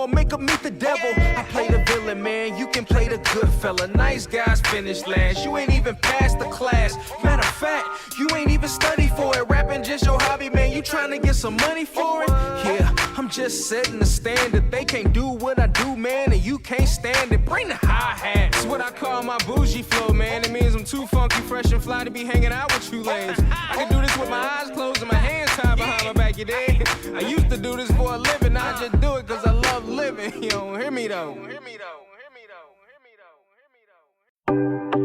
or make up meet the devil. I play the villain, man, you can play the good fella. Nice guys finish last, you ain't even passed the class. Matter of fact, you ain't even studied for it. Rapping just your hobby, man, you trying to get some money for it? Yeah, I'm just setting the standard. They can't do what I do, man, and you can't stand it. Bring the hi-hat. It's what I call my bougie flow, man. It means I'm too funky, fresh, and fly to be hanging out with you lames. I can do this with my eyes closed and my hands tied behind my back, you dig? I used to do this for a living, I just do it cause I love living. You don't hear me though. Hear me though. Hear me though. Hear me though. Hear me though.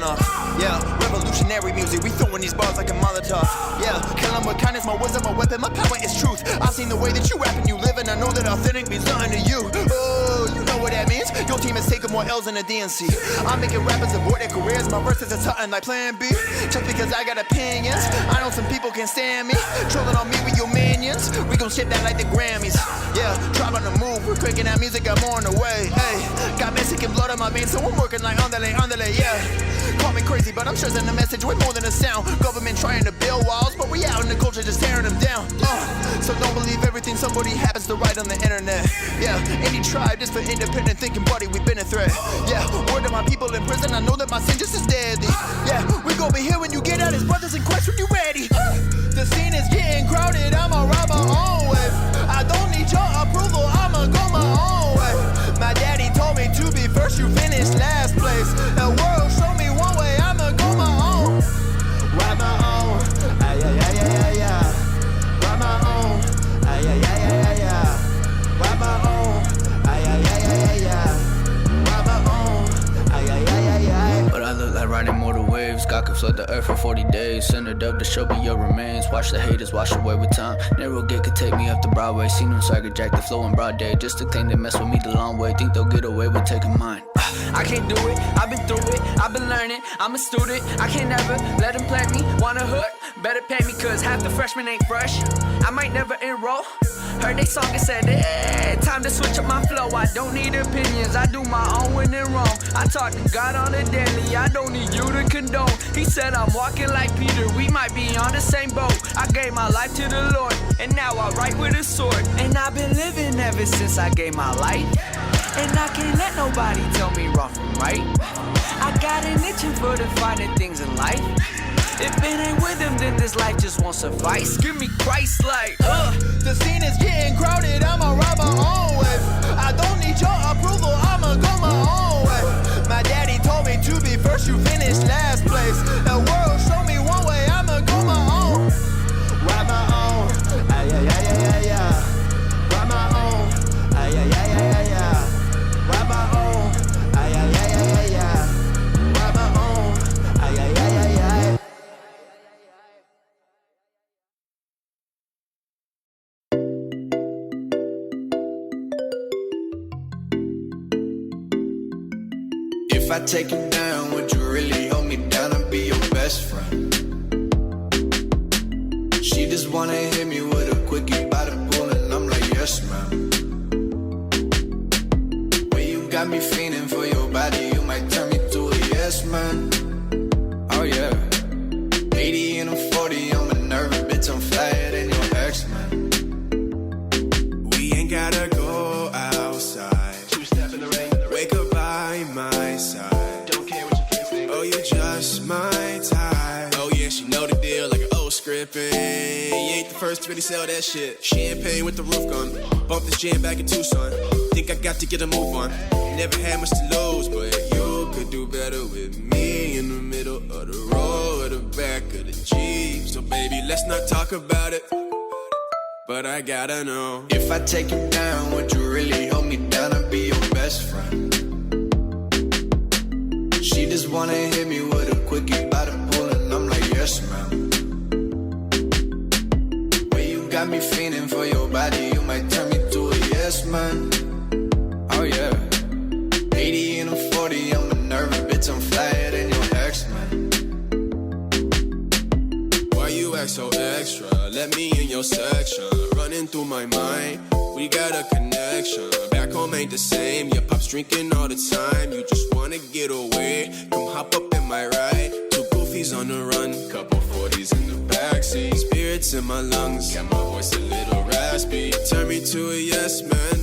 off. Yeah, revolutionary music, we throwing these bars like a Molotov. Yeah, kill 'em with kindness, my wisdom, my weapon, my power is truth. I've seen the way that you rap and you live, and I know that authentic means nothing to you. Oh, you know what that means? Your team has taken more L's than the DNC. I'm making rappers abort their careers, my verses are something like Plan B. Just because I got opinions, I know some people can stand me. Trolling on me with your minions, we gon' ship that like the Grammys. Yeah, tribe on the move, we're cranking that music, I'm on the way. Hey, got Mexican blood on my veins, so I'm working like underlay, yeah. Call me crazy, but I'm sure sending a message way more than a sound. Government trying to build walls, but we out in the culture just tearing them down. So don't believe everything somebody happens to write on the internet. Yeah, any tribe just for independent thinking, buddy, we've been a threat. Yeah, word to my people in prison, I know that my sin just is deadly. Yeah, we gon' be here when you get out as brothers in Christ when you ready. The scene is getting crowded, I'ma ride my own way. I don't need your approval, I'ma go my own way. My daddy told me to be first, you finish last place. The world show me one way, I'ma go my own. Ride my own, ay, ay, ay, ay, ay, ay. Ride my own, ay, ay, ay, ay, ay, ay. Ride my own, ay, ay, ay, ay, ay, ay. Ride my own, ay, ay, ay, ay, ay. But I look like riding mortal waves. God could flood the earth for 40 days. Centered up to show me your remains. Watch the haters wash away with time. Narrow gate could take me up the Broadway. Seen them swagger jack the flow in broad day. Just to think they mess with me the long way. Think they'll get away with taking mine. I can't do it, I've been through it, I've been learning, I'm a student, I can't never let them plant me, wanna hook, better pay me cause half the freshmen ain't fresh, I might never enroll, heard they song and said, hey, time to switch up my flow, I don't need opinions, I do my own when in wrong, I talk to God on a daily, I don't need you to condone, he said I'm walking like Peter, we might be on the same boat, I gave my life to the Lord, and now I write with a sword, and I've been living ever since I gave my life. And I can't let nobody tell me wrong from right. I got an itching for the finer things in life. If it ain't with him, then this life just won't suffice. Give me Christ like, The scene is getting crowded, I'ma ride my own way. I don't need your approval, I'ma go my own way. My daddy told me to be first, you finish last place. The world show me one way, I'ma go my own. Ride my own, ay, ay, ay, ay, ay, ay. Ride my own, ay, ay, ay, ay, ay, ay. Ride my own, ay, ay, ay, ay, ay, ay. Ride my own, ay, ay, ay, ay, ay. if I take you down, would you really hold me down and be your best friend? She just wanna hit me with a quickie by the pool and I'm like, yes ma'am. When you got me fiending for your body, you might turn me to a yes man. Oh yeah, 80 and I'm 40, I'm a nervous bitch, I'm flyer than your ex man. We ain't gotta go outside. Two-step in the rain. Wake up by my side. Don't care what your friends think. Oh, you just my type. Oh yeah, she know the deal like an old script. And you ain't the first to really sell that shit. Champagne with the roof gone. Bump this jam back in Tucson. Think I got to get a move on. Never had much to lose, but you could do better with me in the middle of the road, or the back of the Jeep. So baby, let's not talk about it. But I gotta know, if I take you down, would you really hold me down and be your best friend? She just wanna hit me with a quickie by the pool and I'm like, yes ma'am. When you got me fiending for your body, you might turn me to a yes man. Oh yeah, 80 and I'm 40, I'm a nervous bitch, I'm flyer than your ex man. why you act so extra? Let me in your section. Running through my mind, we got a connection. Back home ain't the same. Your pop's drinking all the time. You just wanna get away. Come hop up in my ride. Two goofies on the run, couple 40s in the backseat. Spirits in my lungs, got my voice a little raspy. Turn me to a yes man.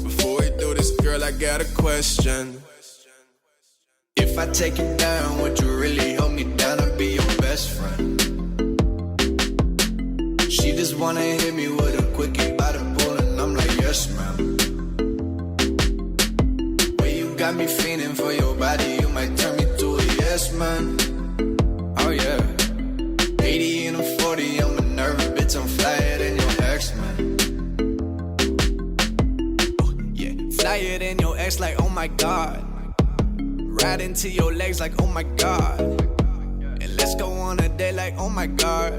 Before we do this, girl, I got a question. If I take you down, would you really hold me down and be your best friend? She just wanna hit me with a quickie by the pool and I'm like, yes ma'am. When you got me fiending for your body, you might turn me to a yes man. Oh yeah, 80 and I'm 40, I'm a nervous bitch, I'm flyer than your ex man. Yeah, flyer than your ex, like oh my god. right into your legs like, oh my God. And let's go on a date like, oh my God.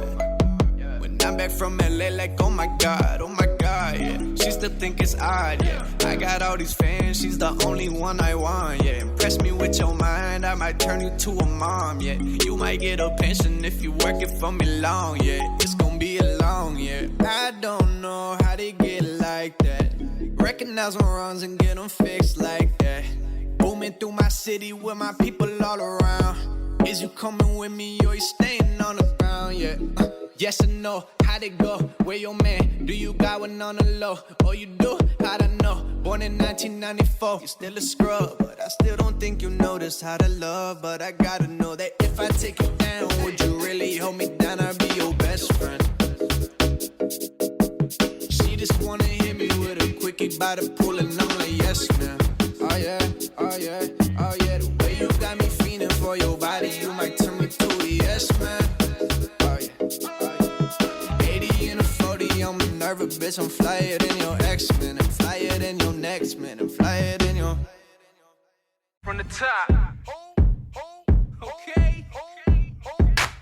When I'm back from LA like, oh my God, yeah. She still think it's odd, yeah. I got all these fans, she's the only one I want, yeah. Impress me with your mind, I might turn you to a mom, yeah. You might get a pension if you work it for me long, yeah. It's gonna be a long, yeah. I don't know how they get like that. Recognize my wrongs and get them fixed like that. Booming through my city with my people all around. Is you coming with me or you staying on the ground, yeah? Yes or no, how'd it go? Where your man? Do you got one on the low? Oh, you do? How'd I know? Born in 1994, you still a scrub, but I still don't think you notice how to love. But I gotta know that if I take you down, would you really hold me down? I'd be your best friend. She just wanna hit me with a quickie by the pool, and I'm like, yes, man. Oh yeah, oh yeah, oh yeah. The way you got me feeling for your body, you might turn me to a yes, man. I'm a nervous bitch, I'm flyer than your ex-man. I'm flyer than your next man. I'm flyer than your... From the top. Okay.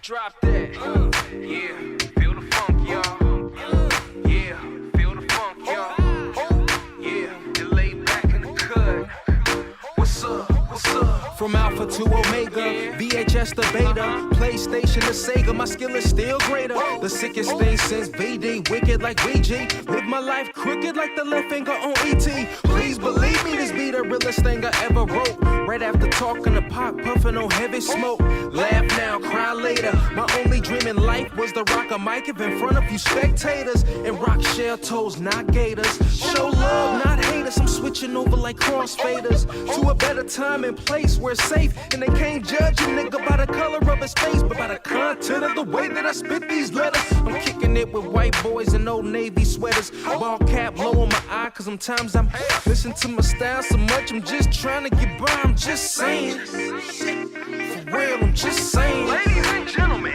Drop that. Yeah. Feel the funk, y'all. Yeah. Feel the funk, y'all. Yeah. You lay back in the cut. What's up? What's up? From Alpha to Omega, VHS to Beta, PlayStation to Sega, my skill is still greater. The sickest thing since VD, wicked like Ouija. Live my life crooked like the left finger on ET. Please believe me, this be the realest thing I ever wrote. Right after talking to Pop, puffing on heavy smoke. Laugh now, cry later. My only dream in life was to rock a mic up in front of you spectators and rock shell toes, not gators. Show love, not haters. I'm switching over like crossfaders to a better time and place where it's safe, and they can't judge a nigga by the color of his face, but by the content of the way that I spit these letters. I'm kicking it with white boys in old Navy sweaters, ball cap low on my eye, cause sometimes I'm listening to my style so much, I'm just trying to get by, I'm just saying. For real, I'm just saying. Ladies and gentlemen,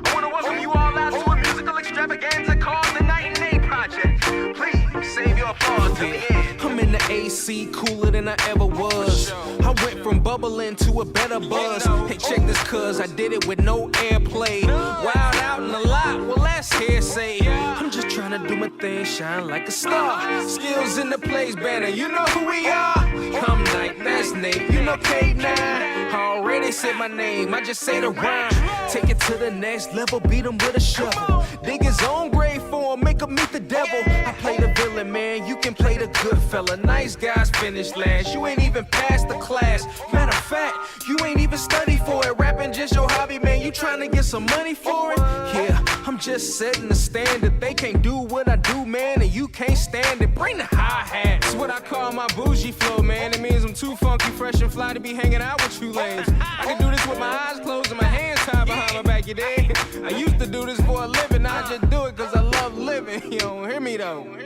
I wanna welcome you all out to a musical extravaganza called the Night and Day Project. Please save your applause till the end. I'm in the AC, cooler than I ever was. I went from bubbling to a better buzz. Hey, check this, cuz I did it with no airplay. Wild out in the lot, well, that's hearsay. I'm just trying to do my thing, shine like a star. Skills in the place, banner, you know who we are. I'm Nike, that's Nate, you know K9. I already said my name, I just say the rhyme. Take it to the next level, beat him with a shovel. Dig his own grave for him, make him meet the devil. I play the villain, man, you can play the good fella. Nice guys finish last, you ain't even passed the class. Matter of fact, you ain't even study for it. Rapping just your hobby, man, you trying to get some money for it? Yeah, I'm just setting the standard. They can't do what I do, man, and you can't stand it. Bring the hi-hat. It's what I call my bougie flow, man. It means I'm too funky, fresh, and fly to be hanging out with you lames. I can do this with my eyes closed and my hands tied behind my back, you dig? I used to do this for a living, now I just do it cause I love living. You don't hear me though.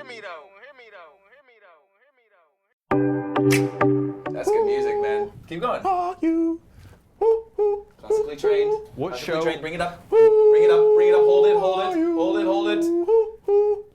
That's good music, man. Keep going. Are you? Classically trained. What Classically show? Trained. Bring it up. Bring it up. Bring it up. Hold it. Hold it. Hold it. Hold it.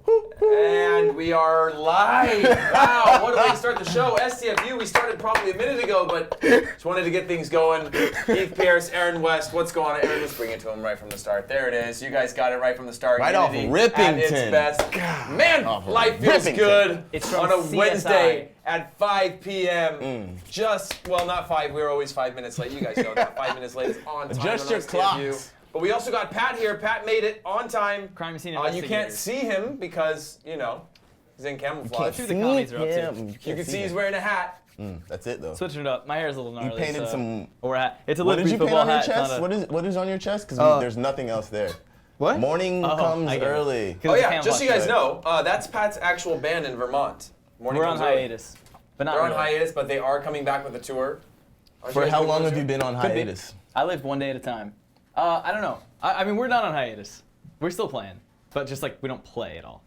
And we are live. Wow, what a way to start the show. STFU, we started probably a minute ago, but just wanted to get things going. Keith Pierce, Aaron West, what's going on? Aaron, let's bring it to him right from the start. There it is. You guys got it right from the start. Right off Unity Rippington. at its best. Man, life feels Rippington. good It's from on a CSI. Wednesday at 5 p.m. Just, well, not 5. We were always 5 minutes late. You guys know that. 5 minutes late is on time. Adjust on your STFU. clocks. But we also got Pat here. Pat made it on time. Crime scene You investigator. can't see him because, you know, he's in camouflage. Who the commies are up to. You can see he's wearing a hat. That's it though. Switching it up. My hair's a little gnarly. painted so some- Or a hat. It's a What Liberty did you paint football on your hat. chest? Not a- What is on your chest? Because there's nothing else there. What? Morning comes I get it. early. 'Cause Oh it's yeah, just so you guys camouflage. know, that's Pat's actual band in Vermont. Morning We're on Comes Early. hiatus. But not They're on really. hiatus, but they are coming back with a tour. Aren't For guys how doing long one have tour? you been on Could be. hiatus? I live one day at a time. I don't know. I mean, we're not on hiatus. We're still playing. But just like, we don't play at all.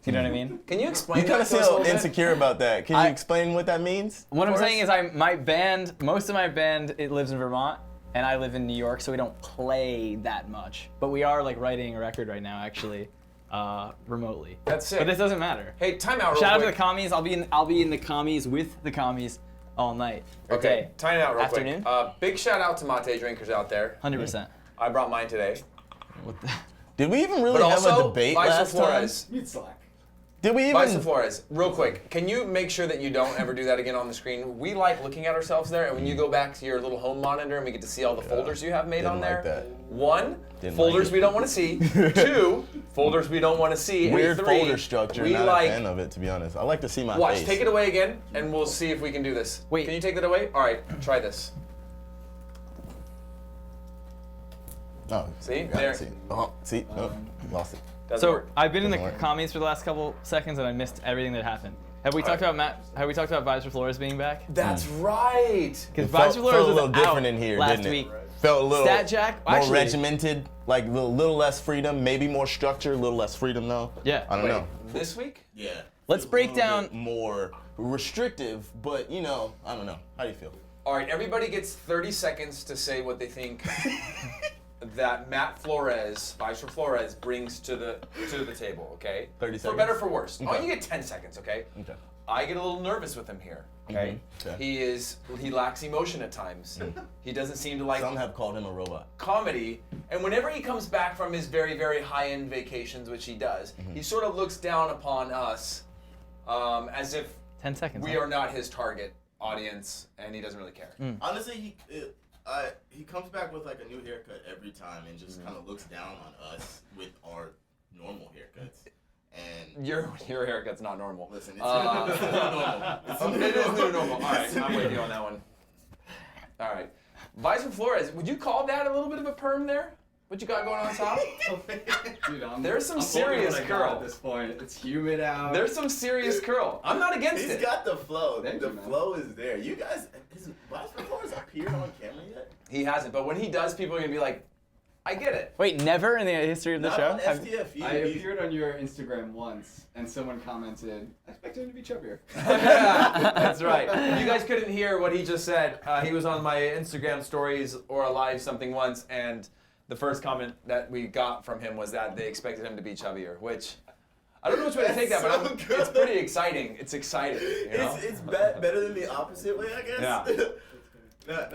Do you know what I mean? Can you explain You kind of that to us a feel little bit? insecure about that. Can you explain what that means? What I'm course. saying is my band, most of my band, it lives in Vermont, and I live in New York, so we don't play that much. But we are like writing a record right now, actually, remotely. That's sick. But this doesn't matter. Hey, time out real Shout out to quick. the commies. I'll be in the commies with the commies all night or Okay, day. time it out real Afternoon? quick. Big shout out to mate drinkers out there. 100%. I brought mine today. Did we even really But have a also, debate Vice last time? Flores. Did we Vice even? Flores, real quick, can you make sure that you don't ever do that again on the screen? We like looking at ourselves there, and when you go back to your little home monitor and we get to see all the folders you have made Didn't on like there. that. 1, Didn't folders like it. we don't want to see. 2, folders we don't want to see. And Weird 3, folder structure. we Not like. a fan of it, to be honest. I like to see my Watch, face. take it away again, and we'll see if we can do this. Wait. Can you take that away? All right, try this. Oh, See? got it, There. See. Oh, see. Oh, lost it. Doesn't So work. I've been in the Doesn't work. commies for the last couple seconds and I missed everything that happened. Have we talked about Have we talked about Vibes for Flores being back? That's right. Because It Vibes for Flores felt a was little different out in here, last didn't it? week. Felt a little Stat Jack, more actually- regimented, like a little less freedom, maybe more structure, a little less freedom though. Yeah. I don't know. This week? Yeah. Let's Feels break a little down- bit more restrictive, but you know, I don't know. How do you feel? All right, everybody gets 30 seconds to say what they think that Matt Flores, Vice for Flores, brings to the table. Okay. 30 For seconds? better, for worse. Oh, Okay. you get 10 seconds. Okay. Okay. I get a little nervous with him here. Okay. Okay. He lacks emotion at times. He doesn't seem to like Some have called him a robot. comedy, and whenever he comes back from his very, very high-end vacations, which he does, he sort of looks down upon us as if 10 seconds. we are not his target audience, and he doesn't really care. Honestly, he comes back with like a new haircut every time and just kind of looks down on us with our normal haircuts. And Your haircut's not normal. listen, it's not normal. It is new normal. All right, I'm with you on that one. All right, Vice for Flores, would you call that a little bit of a perm there? What you got going on top? Dude, There's some I'm serious holding what I got curl. at this point. It's humid out. There's some serious curl. I'm not against He's it. got the flow. Thank The you, man. flow is there. You guys, has Vice for Flores appeared on camera yet? He hasn't, but when he does, people are gonna be like, I get it. Wait, never in the history of the Not show? on Have- STFU. I appeared on your Instagram once, and someone commented, I expect him to be chubbier. That's right. You guys couldn't hear what he just said. He was on my Instagram stories or a live something once, and the first comment that we got from him was that they expected him to be chubbier, which I don't know which way to take that, but so good. it's pretty exciting. It's exciting. You know? It's better than the opposite way, I guess. Yeah.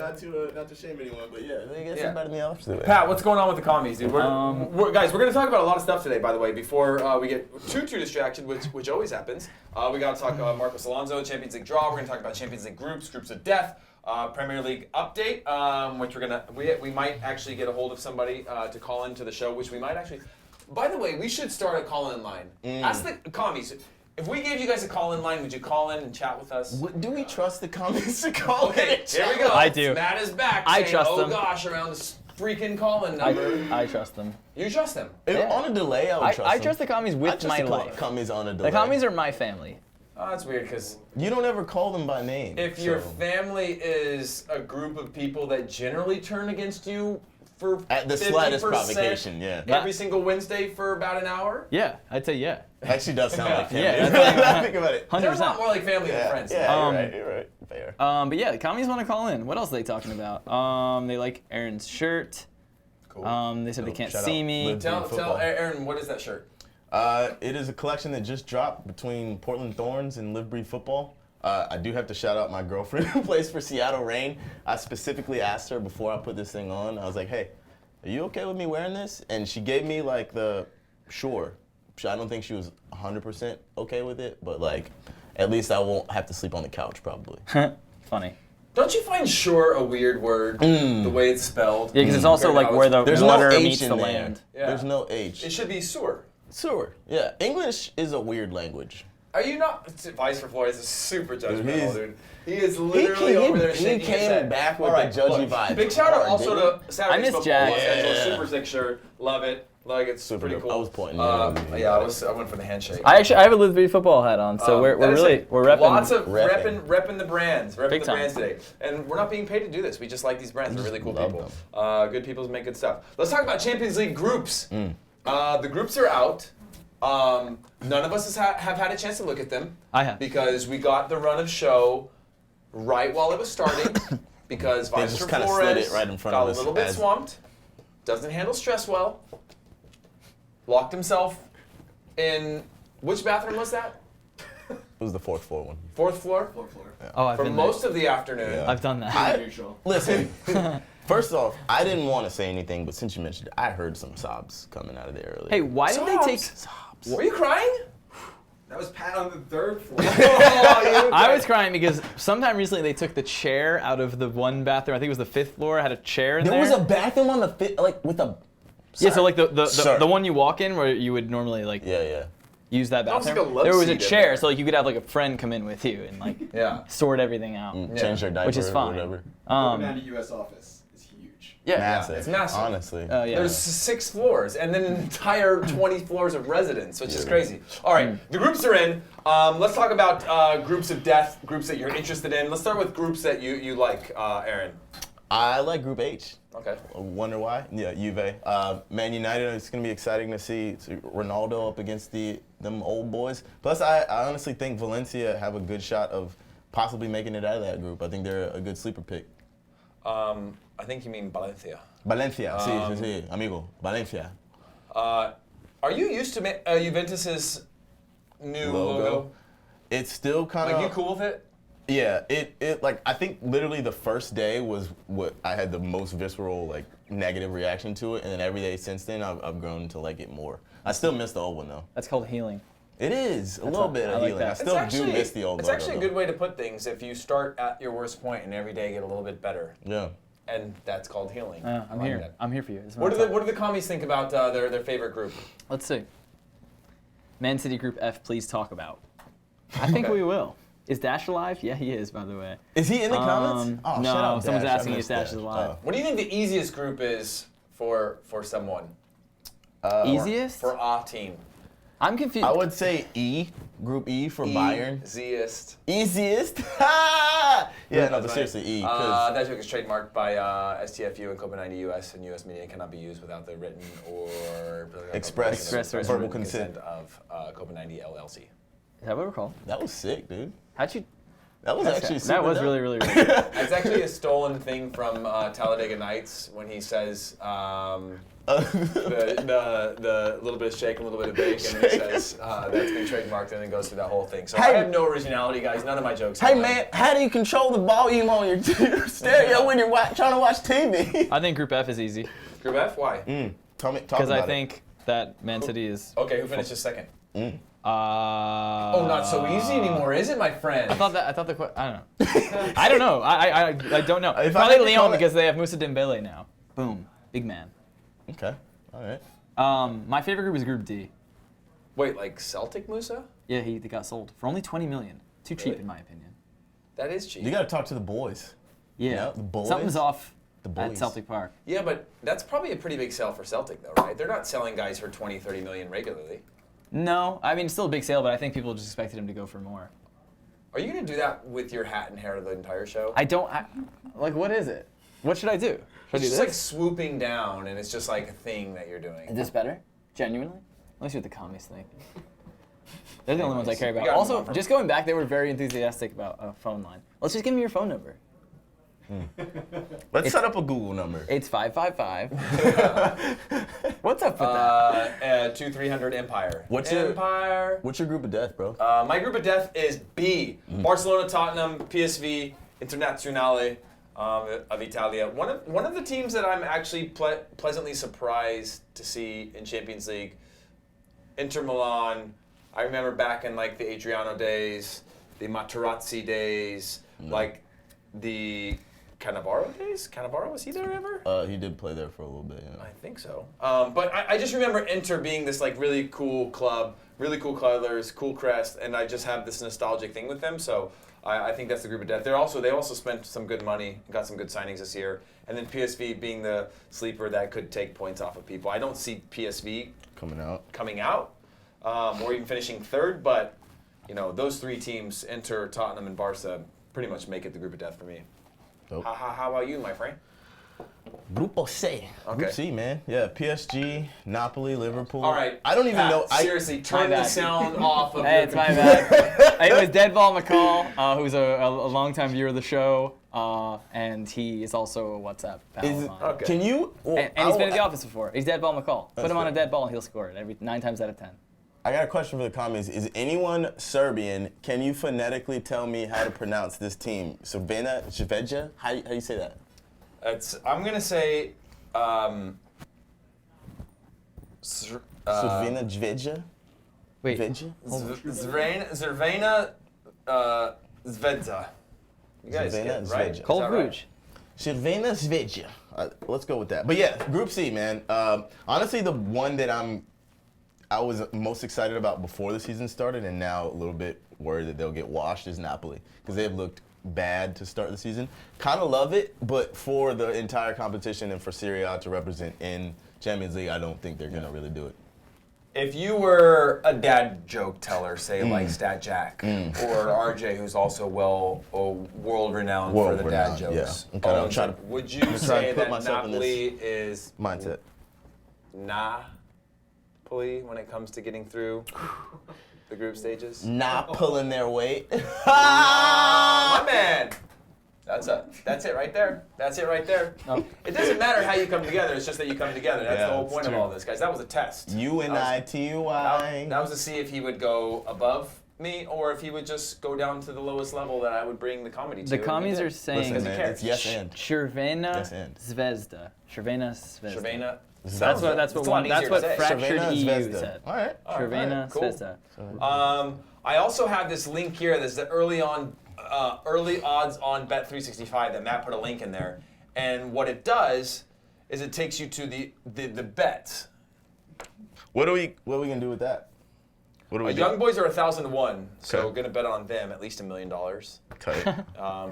not to shame anyone, but yeah, I guess Yeah. it's better than the opposite way. Pat, what's going on with the commies, dude? Guys, we're going to talk about a lot of stuff today, by the way, before we get too distracted, which always happens. We got to talk about Marcos Alonso, Champions League draw. We're going to talk about Champions League groups of death, Premier League update, which we might actually get a hold of somebody to call into the show, which we might actually. By the way, we should start a call-in line. Ask the commies. If we gave you guys a call-in line, would you call in and chat with us? Do we trust the comments to call Okay, it? here we go. I do. Matt is back. I saying, trust oh them. gosh, around this freaking call-in number. I trust them. You trust them? If on a delay, I would trust I them. trust the commies I with trust my the life. commies on a delay. The commies are my family. Oh, that's weird because You don't ever call them by name. if your so- family is a group of people that generally turn against you for At the slightest 50% provocation, yeah. every single Wednesday for about an hour, Yeah, I'd say yeah. Actually does sound like family. Yeah, Now I think about it. 100%. they're a lot more like family than friends. Yeah, you're right. Fair. But yeah, the commies want to call in. What else are they talking about? They like Aaron's shirt. Cool. They said they can't Shout see out. me. Live Tell football. Aaron, what is that shirt? It is a collection that just dropped between Portland Thorns and Live Breathe Football. I do have to shout out my girlfriend who plays for Seattle Reign. I specifically asked her before I put this thing on. I was like, hey, are you okay with me wearing this? And she gave me like the sure. I don't think she was 100% okay with it, but like at least I won't have to sleep on the couch probably. Funny. Don't you find "sure" a weird word? The way it's spelled. Yeah, because it's also Compared like to where how the There's water no H meets in the there. land. Yeah. There's no H. it should be "sewer." Sewer. Yeah. English is a weird language. Are you not? Vice for Flores is super judgmental, he's- dude. He is literally over there he shaking his came head. back with All right, the judgy look, vibes. Big shout out hard, also didn't to Saturday I miss Football Jack. Los Angeles. Yeah. Super sick shirt. Love it. Like it's Super pretty dope. cool. I was pointing. Yeah, I went for the handshake. I have a Live Breathe football hat on, so we're That is really it. we're repping. Lots of Repping. repping the brands, repping Big the time. brands today, and we're not being paid to do this. We just like these brands. They're really cool love people. them. Good people make good stuff. Let's talk about Champions League groups. The groups are out. None of us have had a chance to look at them. I have. Because we got the run of show right while it was starting. Because They Vice just for kinda Flores slid it right in front got of a us little bit as- swamped. Doesn't handle stress well. Locked himself in which bathroom was that? was the fourth floor one. Fourth floor? Floor, floor. Oh, I've For been most of the afternoon. Yeah. I've done that. Neutral. Listen, first off, I didn't want to say anything, but since you mentioned it, I heard some sobs coming out of there earlier. Hey, why did they take? Sobs. Were you crying? That was Pat on the third floor. I was crying because sometime recently they took the chair out of the one bathroom. I think it was the fifth floor. Had a chair in there. There was a bathroom on the like with a. Yeah, so like Sir. the one you walk in where you would normally like Yeah. use that That was bathroom. like a love There was a seat in chair, there. so like you could have like a friend come in with you and like Yeah. sort everything out. Change their diaper Which is or fine. whatever. COPA90 US office is huge. Yeah. Massive. it's massive. Honestly. Yeah. There's 6 floors and then an entire 20 floors of residence, which is crazy. All right, the groups are in. Let's talk about groups of death, groups that you're interested in. Let's start with groups that you like, Aaron. I like Group H. Okay. Wonder why? Yeah, Juve. Man United, it's going to be exciting to see Ronaldo up against them old boys. Plus, I honestly think Valencia have a good shot of possibly making it out of that group. I think they're a good sleeper pick. I think you mean Valencia. Valencia, sí, amigo. Valencia. Are you used to Juventus's new logo? It's still kind of... Like, you cool with it? Yeah, it like I think literally the first day was what I had the most visceral like negative reaction to it, and then every day since then I've grown to like it more. I still miss the old one though. That's called healing. It is a little bit I of like healing. that. I still do miss the old It's logo, actually a though. good way to put things if you start at your worst point and every day get a little bit better. Yeah. And that's called healing. I'm I like here. that. I'm here for you. This is What my do time. the commies think about their favorite group? Let's see. Man City Group F, please talk about. I think we will. Is Dash alive? Yeah, he is, by the way. Is he in the comments? Oh, no, shout out someone's Dash. I asking if missed Dash is alive. Oh. What do you think the easiest group is for someone? Easiest? For a team. I'm confused. I would say E, Group E for Bayern. Easiest. Easiest. Yeah, no, That's but right. seriously, E. 'cause That joke is trademarked by STFU and COPA90 US, and US media cannot be used without the written or Express verbal verbal consent. of COPA90 LLC. Is that what we're called? that was sick, dude. How'd you? That was actually super That was dope. really, really, really good. It's actually a stolen thing from Talladega Nights when he says the little bit of shake and a little bit of bake, and then he says that's been trademarked, and then goes through that whole thing. So I Hey. have no originality, guys. None of my jokes. Hey are mine. man, how do you control the volume on your stereo when you're trying to watch TV? I think Group F is easy Group F, why? Talk because I about think that Man City is. Okay, who finishes second? Oh, Not so easy anymore, is it, my friend? I thought the. I don't know. I don't know. I don't know. If I Probably had to Leon call it- because they have Moussa Dembele now. Boom, big man. it. Okay, all right. My favorite group is Group D. Wait, like Celtic Musa? Yeah, he got sold for only 20 million. Too cheap Really? in my opinion. That is cheap. You got to talk to the boys. Yeah, Yeah, the boys. something's off The at boys. Celtic Park. Yeah, but that's probably a pretty big sale for Celtic, though, right? They're not selling guys for 20, 30 million regularly. No, I mean it's still a big sale, but I think people just expected him to go for more. Are you going to do that with your hat and hair the entire show? Like what is it? What should I do? Should I It's do just like this? swooping down, and it's just like a thing that you're doing. Is this better? Genuinely? Let's see what the commies think. They're the only ones I care We about. gotta move Also, on from- just going back, they were very enthusiastic about a phone line. Let's just give me your phone number. Let's set up a Google number. It's 555. What's up with that? 2-300 Empire. What's your- Empire? What's your group of death, bro? My group of death is B. Barcelona, Tottenham, PSV, Internazionale of Italia. One of the teams that I'm actually pleasantly surprised to see in Champions League, Inter Milan. I remember back in like the Adriano days, the Materazzi days, like the Cannavaro days. Cannavaro, was he there ever? He did play there for a little bit, yeah. I think so. But I just remember Inter being this like really cool club, really cool colors, cool crest, and I just have this nostalgic thing with them. So I think that's the group of death. They also spent some good money, got some good signings this year, and then PSV being the sleeper that could take points off of people. I don't see PSV coming out, or even finishing third, but you know those three teams, Inter, Tottenham, and Barca, pretty much make it the group of death for me. Dope. How about you, my friend? Grupo C. Okay. Group C, man. Yeah, PSG, Napoli, Liverpool. All right. I don't even Pat, know. Seriously, turn My the bad. sound off of Hey, your it's my bad. It was Deadball McCall, who's a longtime viewer of the show, and he is also a WhatsApp pal Is of it, mine. Okay. Can you? Well, And he's been in the office before. He's Deadball McCall. Put him on a fair. dead ball and he'll score it 9 times out of 10. I got a question for the comments. Is anyone Serbian? Can you phonetically tell me how to pronounce this team? Crvena Zvezda? How do you say that? I'm gonna say. Crvena Zvezda? Wait. Zvezda? Zrvena Zvezda. You guys get it, right? Is that Cold right? Rouge. Crvena Zvezda. Let's go with that. But yeah, Group C, man. Honestly, the one that I was most excited about before the season started, and now a little bit worried that they'll get washed, is Napoli, because they've looked bad to start the season. Kind of love it, but for the entire competition and for Serie A to represent in Champions League, I don't think they're gonna really do it. If you were a dad joke teller, say like Stat Jack, or RJ, who's also world-renowned for the dad World-renowned, jokes, yeah. I'm kinda trying to- would you trying to say put that myself in Napoli is Mindset. Napoli when it comes to getting through the group stages? Not pulling their weight. My man! That's it right there. That's it right there. It doesn't matter how you come together, it's just that you come together. That's Yeah, the whole it's point of true. all this, guys. That was a test. UNITY. That was to see if he would go above me or if he would just go down to the lowest level that I would bring the comedy to. The and he commies did. are saying Because he man, cares. it's yes and. Crvena Yes, and. Zvezda. Crvena Zvezda. Shirvena. That's what It's a lot easier to say. Fractured Crvena EU Zvezda. said. All right. Crvena cool. Zvezda. I also have this link here. There's the early odds on Bet365 that Matt put a link in there, and what it does is it takes you to the bets. What are we gonna do with that? What do we do? Young boys are 1,000 to 1, so Okay. gonna bet on them at least $1 million, Tight.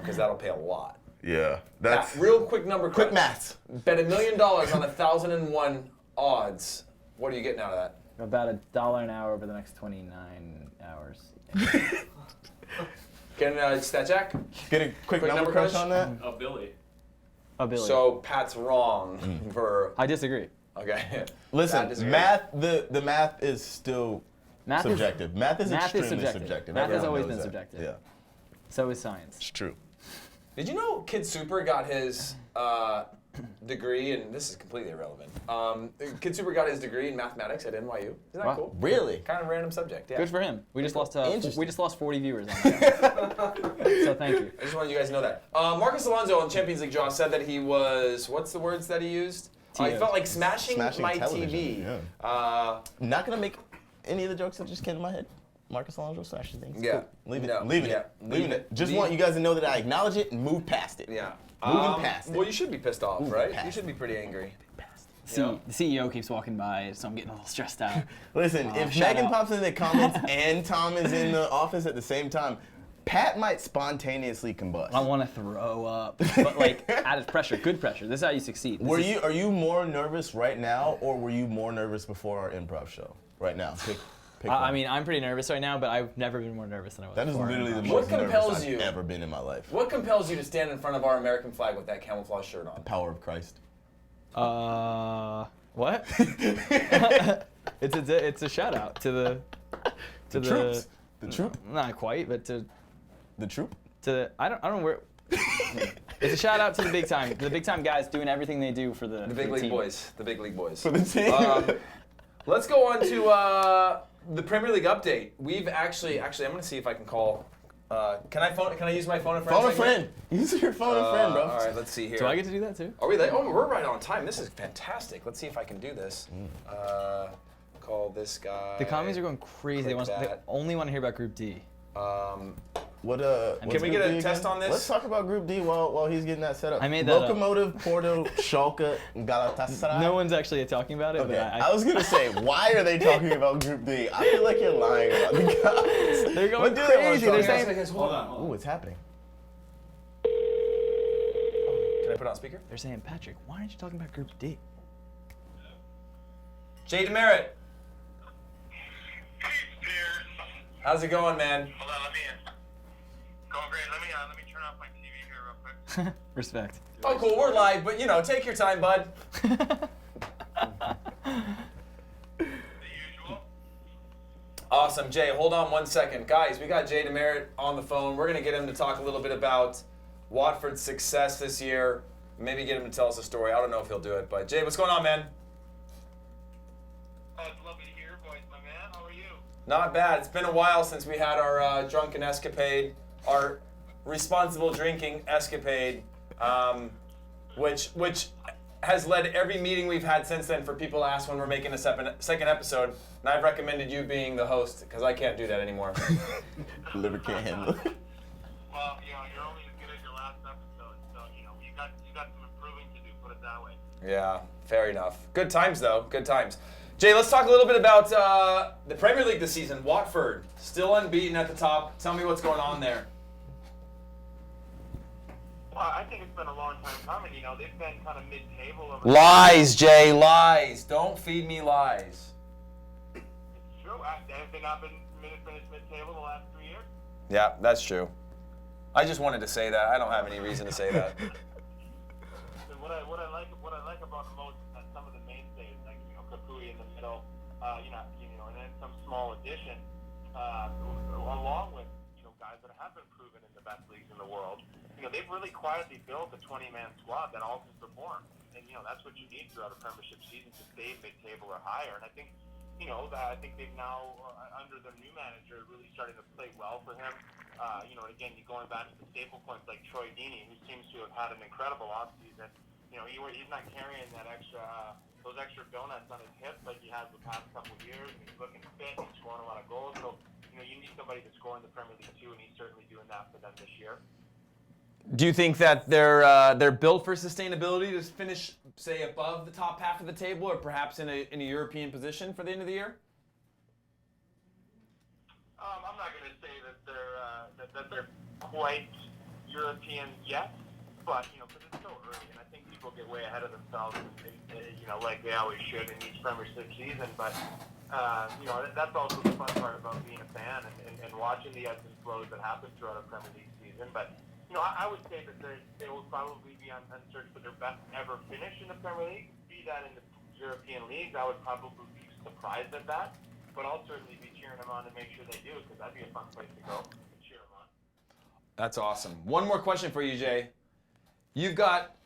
because that'll pay a lot. Yeah. That's Real quick number. quick crunch. maths. Bet $1 million on 1,001 odds. What are you getting out of that? About $1 an hour over the next 29 hours. Getting Stat Jack? Get a quick number crunch on that. Oh, Billy. Oh, Billy. So Pat's wrong for. I disagree. Okay. Pat Listen, disagrees. math. The math is still Math subjective. Math is math is extremely subjective. subjective. Math has Everyone always knows been that. subjective. Yeah, So is science. it's true. Did you know Kid Super got his degree, and this is completely irrelevant. Kid Super got his degree in mathematics at NYU. Isn't that Wow. cool? Really? Kind of random subject, yeah. Good for him. We just lost Interesting. 40 viewers on that. So thank you. I just wanted you guys to know that. Marcus Alonso on Champions League draw said that he was, what's the words that he used? He felt like smashing my television, TV. yeah. Not gonna make any of the jokes that just came to my head. Marcus Alonso slashes things. Yeah. Cool. Leaving No. it. Leaving Yeah. it. Leaving it. Just Leave- want you guys to know that I acknowledge it and move past it. Yeah. Moving past it. Well, you should be pissed off, right? past You should be pretty angry. The CEO keeps walking by, so I'm getting a little stressed out. Listen, if shout Megan out. pops in the comments and Tom is in the office at the same time, Pat might spontaneously combust. I want to throw up, but like added pressure, good pressure. This is how you succeed. Are you more nervous right now, or were you more nervous before our improv show? Right now, pick I one. mean, I'm pretty nervous right now, but I've never been more nervous than I was. That is before. literally the What most nervous compels I've you? ever been in my life. What compels you to stand in front of our American flag with that camouflage shirt on? Power of Christ. What? it's a shout out to the Troops. The troop. Not quite, but to The troop. I don't know where. It's a shout out to the big time guys doing everything they do for the The big for league team. boys. The big league boys. For the team. Let's go on to the Premier League update. We've actually, I'm going to see if I can call. Can I use my phone a friend? Phone a segment? friend. Use your phone a friend, bro. All right, let's see here. Do I get to do that too? Are we late? Oh, we're right on time. This is fantastic. Let's see if I can do this. Call this guy. The commies are going crazy. They Click only want to hear about Group D. What's Can we Group get a D test again? on this? Let's talk about Group D while he's getting that set up. I made that up. Lokomotiv, Porto, Schalke, and Galatasaray. No one's actually talking about it, Okay, but I was gonna say, why are they talking about Group D? I feel like you're lying about the guys. they're going What do they want crazy. to They're talk saying Hold on. Ooh, it's happening. Can I put it on speaker? they're saying Patrick, why aren't you talking about Group D? Jay Demerit. How's it going, man? Hold on, let me in. Going great. Let me turn off my TV here real quick. Respect. Oh, cool. We're live, but take your time, bud. The usual. Awesome, Jay. Hold on 1 second, guys. We got Jay Demerit on the phone. We're gonna get him to talk a little bit about Watford's success this year. Maybe get him to tell us a story. I don't know if he'll do it, but Jay, what's going on, man? Oh, it's lovely to hear your voice, my man. How are you? Not bad. It's been a while since we had our drunken escapade, our responsible drinking escapade, which has led every meeting we've had since then for people to ask when we're making a second episode. And I've recommended you being the host because I can't do that anymore. Liver can't handle it. Well, you're only as good as your last episode, so you got some improving to do. Put it that way. Yeah, fair enough. Good times though. Good times. Jay, let's talk a little bit about the Premier League this season. Watford still unbeaten at the top. Tell me what's going on there. Well, I think it's been a long time coming. They've been kind of mid-table over. Lies, Jay, lies. Don't feed me lies. It's true. Have they not been mid-table the last 3 years? Yeah, that's true. I just wanted to say that. I don't have any reason to say that. So what I like about the most is some of the mainstays, like Kapui in the middle, and then some small addition, along with guys that have been proven in the best leagues in the world. They've really quietly built a 20-man squad that all can perform, and that's what you need throughout a Premiership season to stay mid-table or higher. And I think, I think they've now under their new manager really starting to play well for him. Again, you're going back to the staple points like Troy Deeney, who seems to have had an incredible offseason. He's not carrying those extra donuts on his hip like he has the past couple of years. And he's looking fit. He's scoring a lot of goals. So you need somebody to score in the Premier League too, and he's certainly doing that for them this year. Do you think that they're built for sustainability to finish, say, above the top half of the table, or perhaps in a European position for the end of the year? I'm not going to say that they're quite European yet, but because it's so early, and I think people get way ahead of themselves, like they always should in each Premiership season. But that's also the fun part about being a fan and watching the ebbs and flows that happen throughout a Premier League season. But I would say that they will probably be on search for their best ever finish in the Premier League. Be that in the European leagues, I would probably be surprised at that. But I'll certainly be cheering them on to make sure they do, because that'd be a fun place to go and cheer them on. That's awesome. One more question for you, Jay. You've got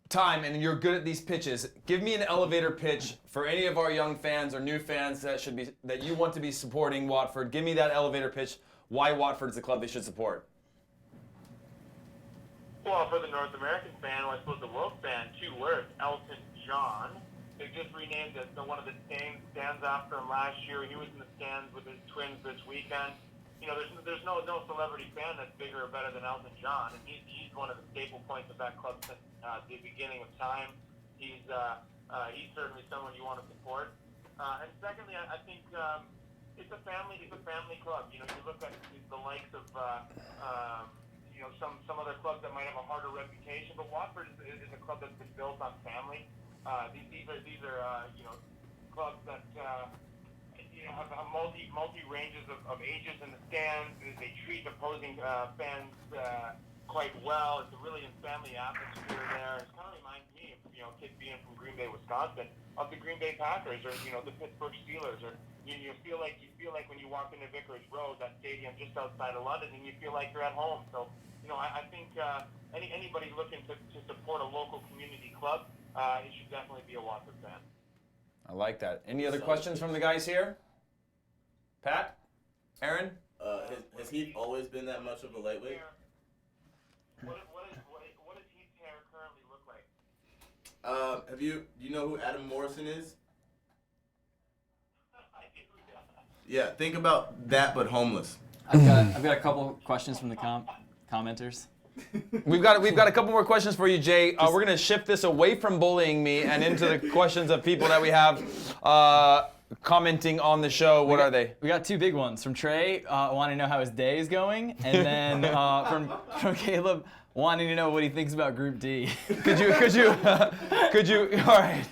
time and you're good at these pitches. Give me an elevator pitch for any of our young fans or new fans that you want to be supporting Watford. Give me that elevator pitch. Why Watford is the club they should support. Well, for the North American fan, I suppose the world fan, 2 words: Elton John. They just renamed it. So one of the stands after him last year. He was in the stands with his twins this weekend. There's no celebrity fan that's bigger or better than Elton John, and he's one of the staple points of that club since the beginning of time. He's certainly someone you want to support. And secondly, I think it's a family club. You look at the likes of some other clubs that might have a harder reputation, but Watford is a club that's been built on family. These are clubs that have multi ranges of ages in the stands. They treat opposing fans quite well. It's a really family atmosphere there. It kind of reminds me of kid being from Green Bay, Wisconsin, of the Green Bay Packers or the Pittsburgh Steelers. Or you feel like when you walk into Vicarage Road, that stadium just outside of London, and you feel like you're at home. So I think anybody looking to support a local community club, it should definitely be a Watford fan. I like that. Any other questions from the guys here? Pat? Aaron? Has he always been that much of a lightweight? What does Heath's hair currently look like? Do you know who Adam Morrison is? I do, Yeah, think about that, but homeless. I've got a couple questions from the commenters. We've got a couple more questions for you, Jay. We're going to shift this away from bullying me and into the questions of people that we have commenting on the show. What are they? We got 2 big ones. From Trey, wanting to know how his day is going, and then from Caleb, wanting to know what he thinks about Group D. Could you? All right.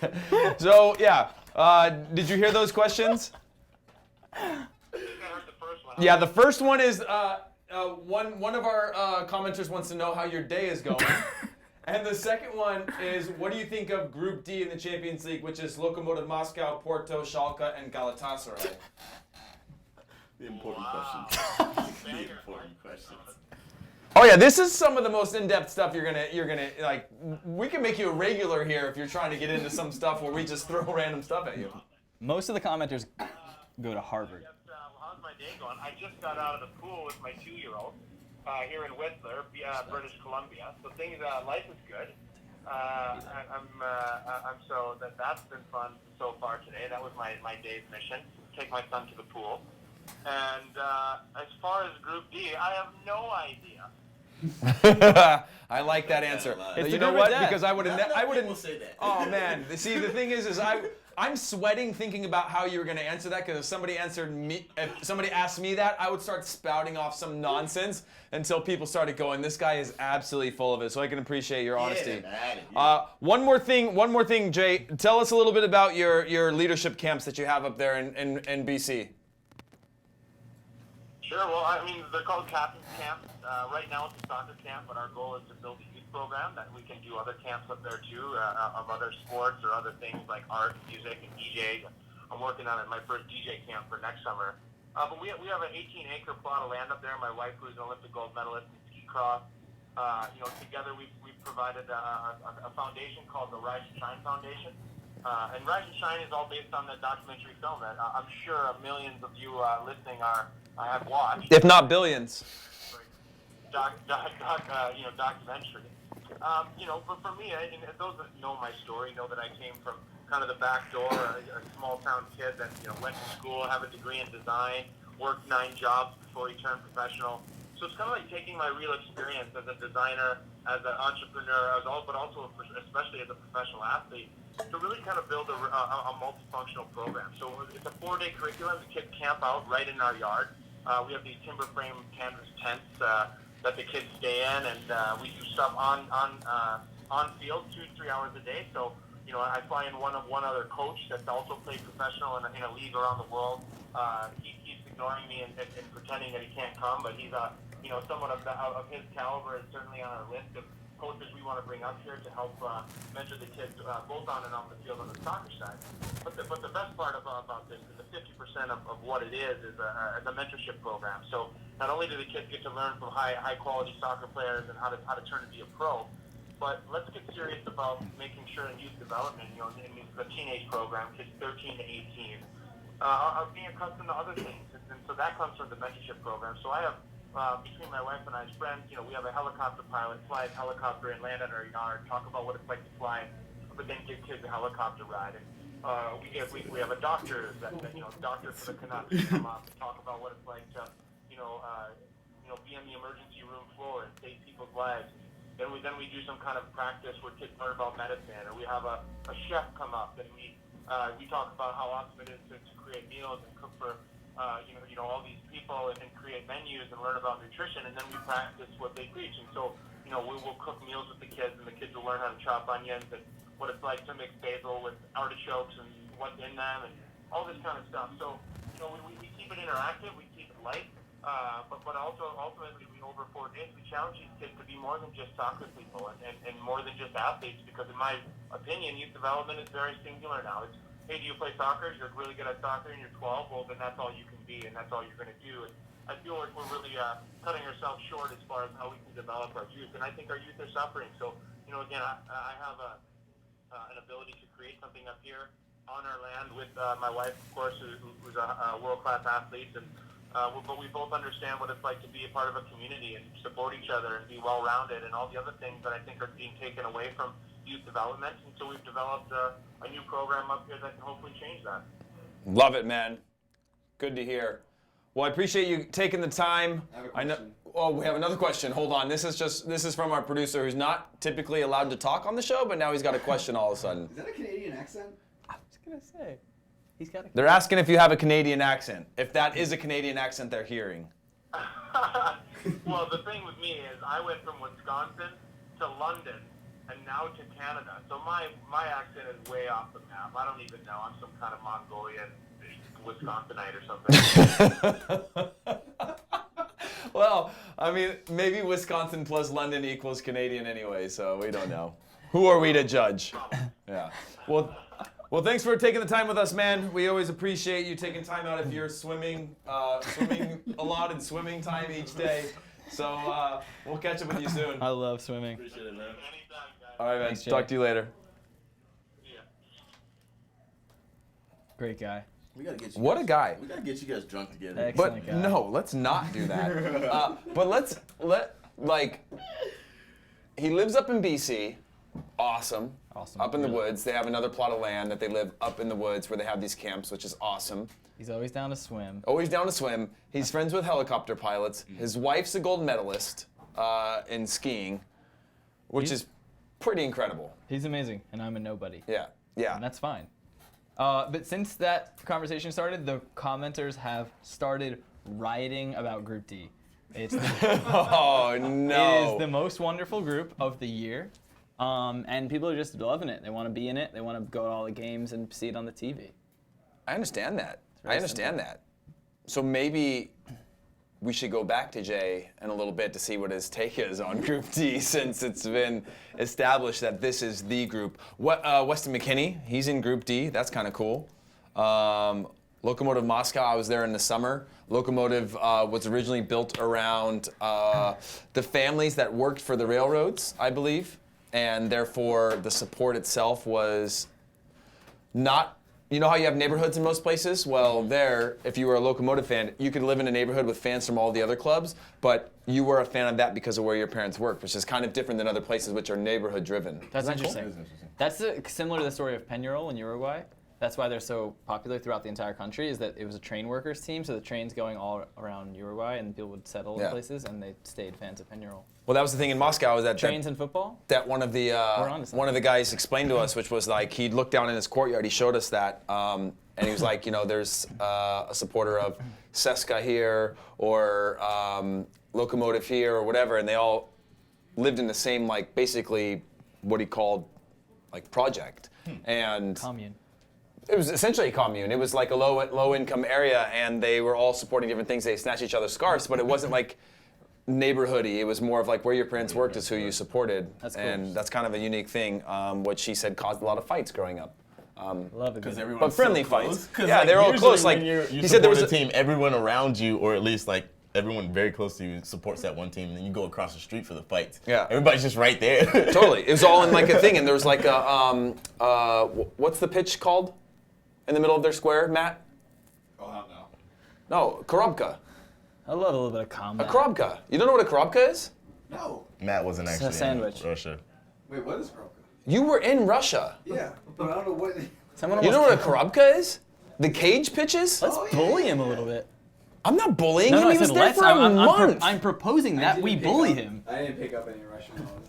So yeah, did you hear those questions? I heard the first one. Yeah, the first one is one of our commenters wants to know how your day is going. And the second one is, what do you think of Group D in the Champions League, which is Lokomotiv Moscow, Porto, Schalke, and Galatasaray? The important questions. The important questions. Oh yeah, this is some of the most in-depth stuff you're gonna like. We can make you a regular here if you're trying to get into some stuff where we just throw random stuff at you. Most of the commenters go to Harvard. how's my day going? I just got out of the pool with my 2-year-old here in Whistler, British Columbia. So life is good. That's been fun so far today. That was my day's mission, take my son to the pool. And as far as Group D, I have no idea. I like that answer. It's You the know group what? of death. Because I wouldn't. People say that. Oh man. See, the thing is I'm sweating thinking about how you were going to answer that, because if somebody asked me that, I would start spouting off some nonsense until people started going, this guy is absolutely full of it. So I can appreciate your honesty. One more thing, Jay. Tell us a little bit about your leadership camps that you have up there in BC. Sure. Well, I mean, they're called captain's camps. Right now it's a soccer camp, but our goal is to build a youth program that we can do other camps up there too, of other sports or other things like art, music, and DJ. I'm working on my first DJ camp for next summer. But we have an 18-acre plot of land up there. My wife, who's an Olympic gold medalist in ski cross, together we've provided a foundation called the Rise and Shine Foundation. And Rise and Shine is all based on the documentary film that I'm sure millions of you listening have watched. If not billions. Documentary. But for me, those that know my story know that I came from kind of the back door, a small town kid that went to school, have a degree in design, worked 9 jobs before he turned professional. So it's kind of like taking my real experience as a designer, as an entrepreneur, but also especially as a professional athlete, to really kind of build a multifunctional program. So it's a 4-day curriculum. The kids camp out right in our yard. We have these timber frame canvas tents that the kids stay in, and we do stuff on field 2-3 hours a day. So I fly in one other coach that's also played professional in a league around the world. He keeps ignoring me and pretending that he can't come, but he's someone of his caliber is certainly on our list of coaches we want to bring up here to help mentor the kids both on and off the field on the soccer side. But the best part about this is the 50% of what it is a mentorship program. So not only do the kids get to learn from high quality soccer players and how to turn to be a pro, but let's get serious about making sure in youth development, in the teenage program, kids 13 to 18, are being accustomed to other things. And so that comes from the mentorship program. So I have, between my wife and I's friends, we have a helicopter pilot, fly a helicopter and land at our yard, talk about what it's like to fly, but then give kids a helicopter ride. And we have a doctor doctor for the Canucks come up and talk about what it's like to, be on the emergency room floor and save people's lives. Then we do some kind of practice where kids learn about medicine, or we have a chef come up and we talk about how awesome it is to create meals and cook for all these people and create menus and learn about nutrition, and then we practice what they preach. And so we will cook meals with the kids, and the kids will learn how to chop onions and what it's like to mix basil with artichokes and what's in them and all this kind of stuff. So we keep it interactive, we keep it light. But also ultimately, over 4 days, we challenge these kids to be more than just soccer people and more than just athletes, because in my opinion, youth development is very singular now. It's, hey, do you play soccer? You're really good at soccer and you're 12, well, then that's all you can be and that's all you're going to do. And I feel like we're really cutting ourselves short as far as how we can develop our youth, and I think our youth are suffering. So, again, I have an ability to create something up here on our land with my wife, of course, who's a world-class athlete, and but we both understand what it's like to be a part of a community and support each other and be well-rounded and all the other things that I think are being taken away from youth development. And so we've developed a new program up here that can hopefully change that. Love it, man. Good to hear. Well, I appreciate you taking the time. I have a question. Oh, we have another question. Hold on. This is from our producer, who's not typically allowed to talk on the show, but now he's got a question all of a sudden. Is that a Canadian accent? I was gonna say, he's got a. They're asking if you have a Canadian accent. If that is a Canadian accent they're hearing. Well, the thing with me is I went from Wisconsin to London and now to Canada. So my accent is way off the map. I don't even know. I'm some kind of Mongolian Wisconsinite or something. Well, I mean, maybe Wisconsin plus London equals Canadian anyway, so we don't know. Who are we to judge? Yeah. Well, thanks for taking the time with us, man. We always appreciate you taking time out of your swimming allotted swimming time each day. So we'll catch up with you soon. I love swimming. Appreciate it, man. Anytime, guys. All right, man. Thanks, Jay. Talk to you later. Yeah. Great guy. We gotta get you What guys, a guy. We gotta get you guys drunk together. Excellent But guy. no, let's not do that. But he lives up in BC. Awesome. Awesome. Up in the woods. They have another plot of land that they live up in the woods where they have these camps, which is awesome. He's always down to swim. Always down to swim. He's friends with helicopter pilots. His wife's a gold medalist in skiing, which is pretty incredible. He's amazing, and I'm a nobody. Yeah. Yeah. And that's fine. But since that conversation started, the commenters have started rioting about Group D. It's Oh It no. is the most wonderful group of the year, and people are just loving it. They want to be in it. They want to go to all the games and see it on the TV. I understand that. very I understand simple. that. So maybe we should go back to Jay in a little bit to see what his take is on Group D, since it's been established that this is the group. Weston McKinney, he's in Group D. That's kind of cool. Lokomotiv Moscow, I was there in the summer. Lokomotiv was originally built around the families that worked for the railroads, I believe, and therefore the support itself was not. You know how you have neighborhoods in most places? Well, there, if you were a Lokomotiv fan, you could live in a neighborhood with fans from all the other clubs, but you were a fan of that because of where your parents worked, which is kind of different than other places which are neighborhood driven. That's Isn't that cool? interesting. That's similar to the story of Peñarol in Uruguay. That's why they're so popular throughout the entire country, is that it was a train workers team, so the trains going all around Uruguay, and people would settle in Yeah. places, and they stayed fans of Peñarol. Well, that was the thing in Moscow, is that Trains and football? that one of the onto something. one of the guys explained to us, which was like he'd looked down in his courtyard. He showed us that, and he was like, you know, there's a supporter of Seska here or Lokomotiv here or whatever, and they all lived in the same, like, basically what he called like project, and Commune. it was essentially a commune. It was like a low income area, and they were all supporting different things. They snatched each other's scarves, but it wasn't like neighborhoody. It was more of like where your parents worked is who you supported. That's cool. And that's kind of a unique thing, which she said caused a lot of fights growing up. Love it. Because everyone. But friendly fights. Yeah, like, they're all usually close. Like when you he said, there was support a team, everyone around you, or at least like everyone very close to you, supports that one team, and then you go across the street for the fights. Yeah. Everybody's just right there. Totally. It was all in like a thing, and there was like a what's the pitch called in the middle of their square, Matt? Oh, hell no. No, korobka. I love a little bit of combat. A korobka. You don't know what a korobka is? No. Matt wasn't It's a actually sandwich. in Russia. Wait, what is Kroka? You were in Russia. Yeah, but I don't know what. Someone You know almost what a korobka is? The cage pitches? Let's bully him a little bit. I'm not bullying No, him. I He was said there let's. for a month. I'm proposing I that didn't we pick bully up- him. I didn't pick up any Russian while I was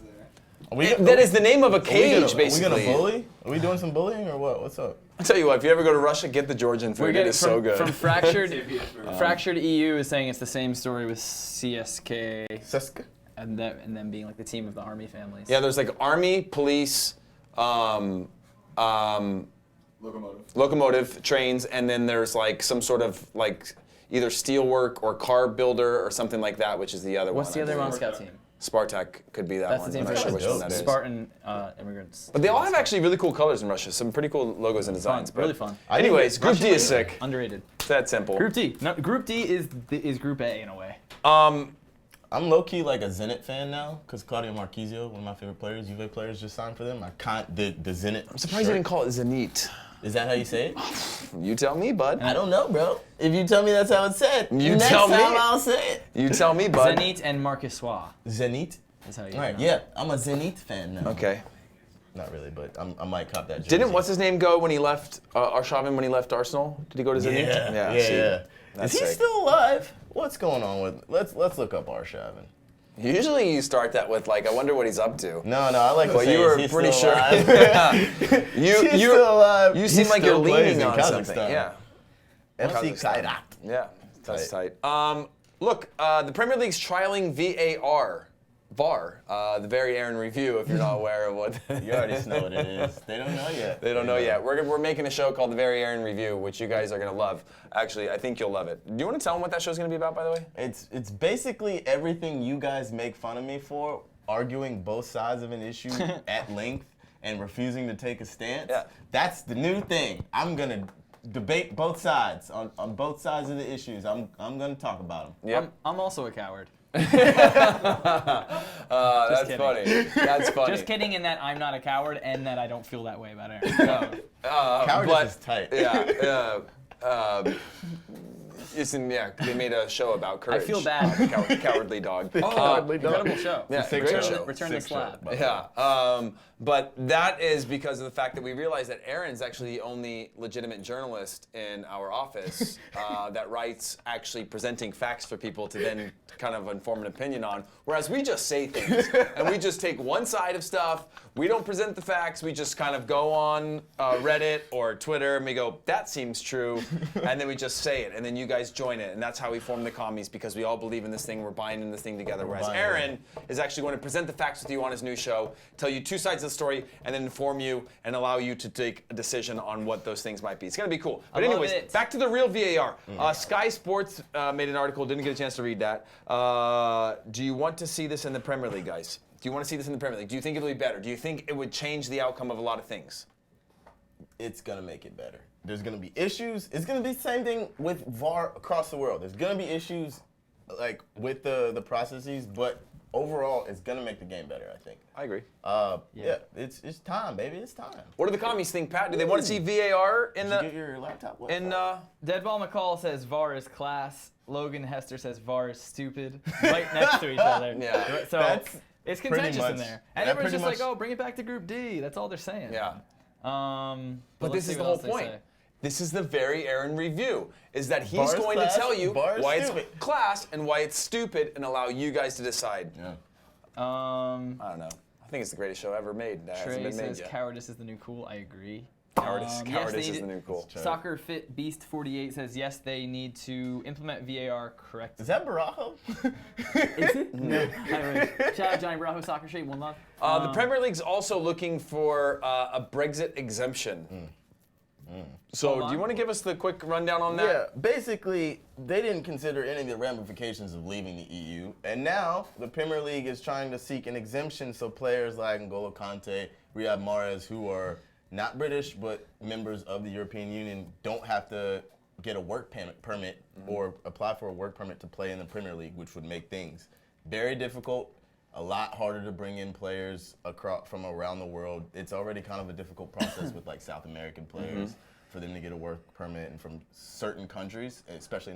there. That is the name of a Are we cage, basically. Are we gonna bully? Are we doing some bullying or what? What's up? I'll tell you what, if you ever go to Russia, get the Georgian food. It is so good. From fractured. St. Petersburg. Fractured EU is saying it's the same story with CSK Seska? and them being like the team of the army families. Yeah, there's like army, police, locomotive trains, and then there's like some sort of like either steelwork or car builder or something like that, which is the other one. What's the other I Moscow believe. team? Spartak could be that That's one. the team I'm not for sure which one Spartak. that is. Spartan immigrants. But they all have actually really cool colors in Russia. Some pretty cool logos and Fun, designs. but- really fun. Anyways, Group D is sick. Underrated. It's that simple. Group D. No, Group D is Group A in a way. I'm low-key like a Zenit fan now, because Claudio Marchisio, one of my favorite players, Juve players, just signed for them. I can't, the Zenit. I'm surprised you didn't call it Zenit. Is that how you say it? You tell me, bud. I don't know, bro. If you tell me that's how it's said, You next tell me. time I'll say it. You tell me, bud. Zenit and Marquessois Zenit? is how you All right, pronounce it. yeah, I'm a Zenit fan now. Okay. Not really, but I might cop that jersey. Didn't what's his name go when he left Arshavin when he left Arsenal? Did he go to Zenit? Yeah. see, Is that's he sick. still alive? What's going on with? Let's look up Arshavin. Usually you start that with like, I wonder what he's up to. No, I like to But say, you were is he pretty still sure. alive? you He's still alive. You He seem like you're still plays leaning in on something. Kazakhstan. Yeah. FC Kazakhstan. Kairat. Yeah. That's tight. Look, the Premier League's trialing VAR, the Very Aaron Review, if you're not aware of what. You already know what it is. They don't know yet. They don't know yet. We're making a show called The Very Aaron Review, which you guys are going to love. Actually, I think you'll love it. Do you want to tell them what that show's going to be about, by the way? It's basically everything you guys make fun of me for, arguing both sides of an issue at length and refusing to take a stance. Yeah. That's the new thing. I'm gonna debate both sides on both sides of the issues. I'm gonna talk about them. Yep. I'm also a coward. That's kidding. funny. That's funny. Just kidding in that I'm not a coward and that I don't feel that way about Aaron. Cowardice but- is tight. Yeah. They made a show about courage. I feel bad. Cowardly Dog. Incredible show. Yeah, Sick great show. show. Return the slab. Yeah, but that is because of the fact that we realized that Aaron's actually the only legitimate journalist in our office that writes actually presenting facts for people to then kind of inform an opinion on, whereas we just say things and we just take one side of stuff. We don't present the facts. We just kind of go on Reddit or Twitter and we go, that seems true, and then we just say it, and then you guys join it, and that's how we form the commies, because we all believe in this thing. We're buying in this thing together. Whereas Aaron is actually going to present the facts with you on his new show, tell you two sides of the story, and then inform you and allow you to take a decision on what those things might be. It's going to be cool. But anyways, back to the real VAR. Sky Sports made an article. Didn't get a chance to read that. Do you want to see this in the Premier League, guys? Do you want to see this in the Premier League? Do you think it'll be better? Do you think it would change the outcome of a lot of things? It's going to make it better. There's going to be issues. It's going to be the same thing with VAR across the world. There's going to be issues like with the processes, but overall, it's going to make the game better, I think. I agree. Yeah, it's time, baby. It's time. What do the commies think, Pat? Do they want to see VAR in Did you get your laptop? Deadball McCall says VAR is class. Logan Hester says VAR is stupid. Right next to each other. Yeah. So it's contentious much- in there. And that everyone's pretty just like, much- oh, bring it back to Group D. That's all they're saying. Yeah. But This let's is see the what whole else they point. say. This is the very Aaron review, is that he's Bar is going class, to tell you bar is why stupid. it's class and why it's stupid and allow you guys to decide. Yeah. I don't know. I think it's the greatest show ever made. That hasn't Trey been made says yet. cowardice is the new cool. I agree. Cowardice Yes, they is need the new cool. Soccer Fit Beast 48 says yes, they need to implement VAR correctly. Is that Barajo? Is it? No. Shout out Johnny Bravo, Soccer Shape, one love. The Premier League's also looking for a Brexit exemption. So, do you want to give us the quick rundown on that? Yeah, basically, they didn't consider any of the ramifications of leaving the EU, and now the Premier League is trying to seek an exemption so players like N'Golo Kante, Riyad Mahrez, who are not British but members of the European Union, don't have to get a work permit or apply for a work permit to play in the Premier League, which would make things very difficult, a lot harder to bring in players from around the world. It's already kind of a difficult process with like South American players for them to get a work permit, and from certain countries, especially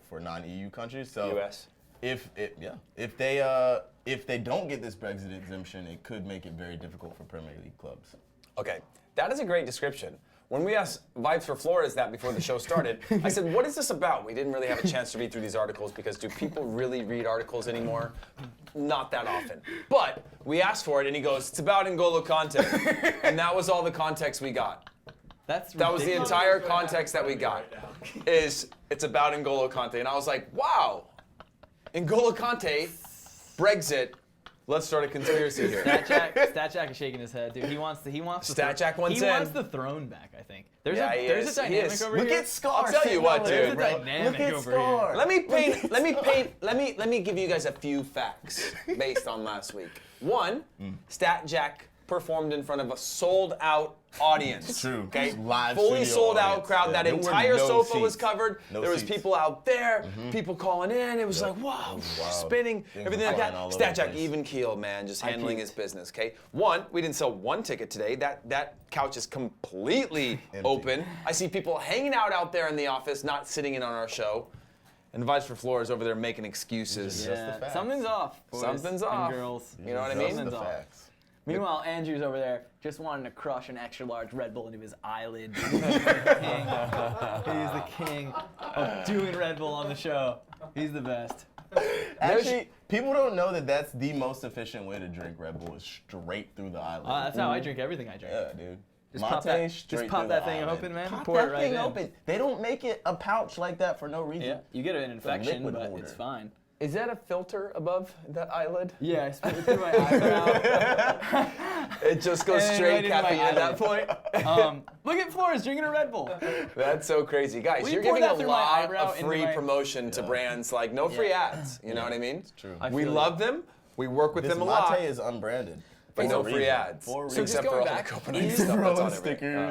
for non-EU countries. So US. If they don't get this Brexit exemption, it could make it very difficult for Premier League clubs. Okay, that is a great description. When we asked Vibes for Flores that before the show started, I said, what is this about? We didn't really have a chance to read through these articles because do people really read articles anymore? Not that often. But we asked for it and he goes, it's about N'Golo Kante. And that was all the context we got. That was the entire context that we got. Is it's about N'Golo Kante. And I was like, wow, N'Golo Kante, Brexit. Let's start a conspiracy here. Stat Jack is shaking his head, dude. He wants Stat Jack wants he in. wants the throne back, I think. There's He a is. dynamic over Look here. at Scar. I'll tell you what, There's a dude. dynamic Look at over Scar. here. Let me give you guys a few facts based on last week. One, Stat Jack performed in front of a sold-out audience. True. Okay, Live fully studio sold-out audience. crowd. Yeah, That there were entire no sofa was seats. covered. No there was seats. people out there, people calling in. It was like, wow, spinning, Things everything were like flying all that. over Stat the Jack, place. even keel, man, just handling his business. Okay, one, we didn't sell one ticket today. That couch is completely open. I see people hanging out there in the office, not sitting in on our show. And Vibes for Floor is over there making excuses. Just the facts. Something's off, boys Something's and off. girls. You know what I Just mean? the off. facts. Meanwhile, Andrew's over there just wanting to crush an extra large Red Bull into his eyelid. He's the king. He's the king of doing Red Bull on the show. He's the best. Actually, people don't know that that's the most efficient way to drink Red Bull is straight through the eyelid. That's how I drink everything I drink. Yeah, dude. Just pop that, straight pop through that the thing eyelid. open, man. Pop Pour that it right thing in. open. They don't make it a pouch like that for no reason. Yeah, you get an infection, liquid but holder. it's fine. Is that a filter above that eyelid? Yeah, I spit it through my eyebrow. It just goes And straight right into my caffeine at that point. Look at Flores drinking a Red Bull. That's so crazy. Guys, Will you're you pour giving a that through my lot eyebrow of into free my- promotion to brands, like no free ads. You know what I mean? It's true. We love them. We work with This them a lot. latte is unbranded. But For no a free reason. ads. For a So reason. except for all the back, COPA90 is stuff that's on Throwing everywhere.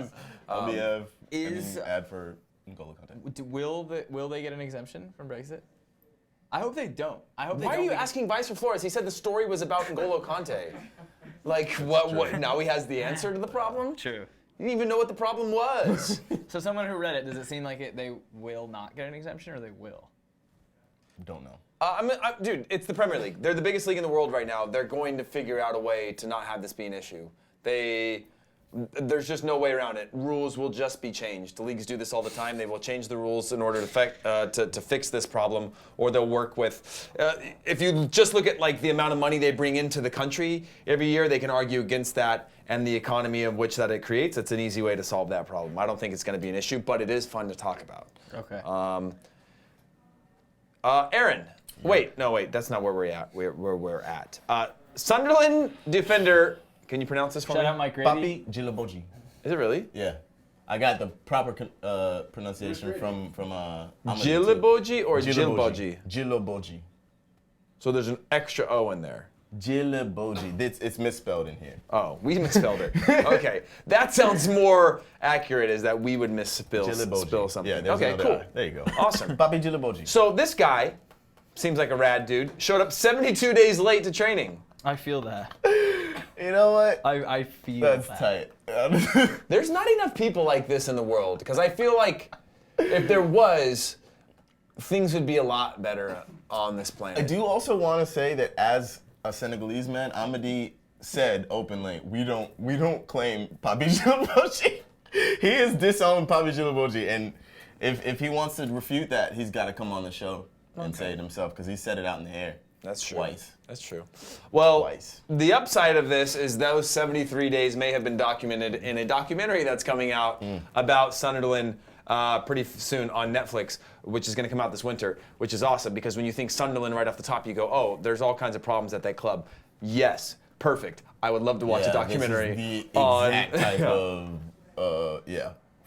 stickers. LBF. Is- ad for N'Golo Kante. Will they get an exemption from Brexit? I hope they don't. I hope they Why don't. are you because- asking Vice for Flores? He said the story was about N'Golo Kante. Like, what? Now he has the answer to the problem? True. You didn't even know what the problem was. So someone who read it, does it seem like they will not get an exemption or they will? Don't know. Dude, it's the Premier League. They're the biggest league in the world right now. They're going to figure out a way to not have this be an issue. There's just no way around it. Rules will just be changed. The leagues do this all the time. They will change the rules in order to fix this problem, or they'll work with. If you just look at like the amount of money they bring into the country every year, they can argue against that and the economy of which that it creates. It's an easy way to solve that problem. I don't think it's going to be an issue, but it is fun to talk about. Okay. Aaron. Wait, that's not where we're at. Sunderland defender. Can you pronounce this for me? Shout out Mike Grady. Papi Djilobodji. Is it really? Yeah. I got the proper pronunciation from Amadou. Djilobodji or Djilobodji? Djilobodji. So there's an extra O in there. Djilobodji. It's misspelled in here. Oh, we misspelled it. Okay, that sounds more accurate. Is that we would spill something? Yeah. There's Okay, another cool. I. There you go. Awesome. Papi Djilobodji. So this guy seems like a rad dude. Showed up 72 days late to training. I feel that. You know what? I feel That's that. tight. There's not enough people like this in the world, because I feel like if there was, things would be a lot better on this planet. I do also want to say that as a Senegalese man, Amadi said openly, we don't claim Papi Djilobodji. He has disowned Papi Djilobodji, and if he wants to refute that, he's got to come on the show and say it himself, because he said it out in the air. That's true. Twice. That's true. Well, Twice. The upside of this is those 73 days may have been documented in a documentary that's coming out about Sunderland pretty soon on Netflix, which is going to come out this winter, which is awesome because when you think Sunderland right off the top, you go, oh, there's all kinds of problems at that club. Yes, perfect. I would love to watch a documentary this is the on exact type of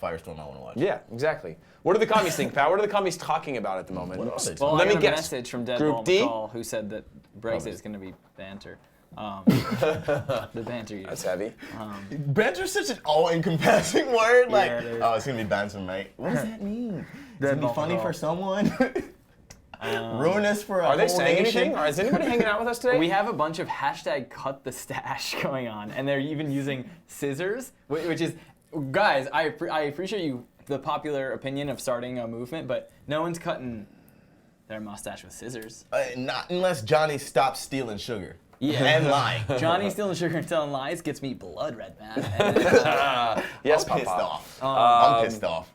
firestorm I want to watch. Yeah, exactly. What do the commies think, Pat? What are the commies talking about at the moment? What are they Well, Let I me got a guess. message from Deadball Group D? McCall who said that Brexit is going to be banter. The banter years. That's heavy. Banter's such an all-encompassing word. Like, Yeah, it is. oh, it's gonna be banter, mate. What does that mean? It's gonna be Deadball funny McCall. for someone. Ruinous for a Are they whole saying nation. anything? Is anybody hanging out with us today? We have a bunch of hashtag cut the stash going on, and they're even using scissors, which is, guys, I appreciate the popular opinion of starting a movement, but no one's cutting their mustache with scissors. Not unless Johnny stops stealing sugar. Yeah. And lying. Johnny stealing sugar and telling lies gets me blood red, man. Yes, I'm pissed Papa. off. I'm pissed off.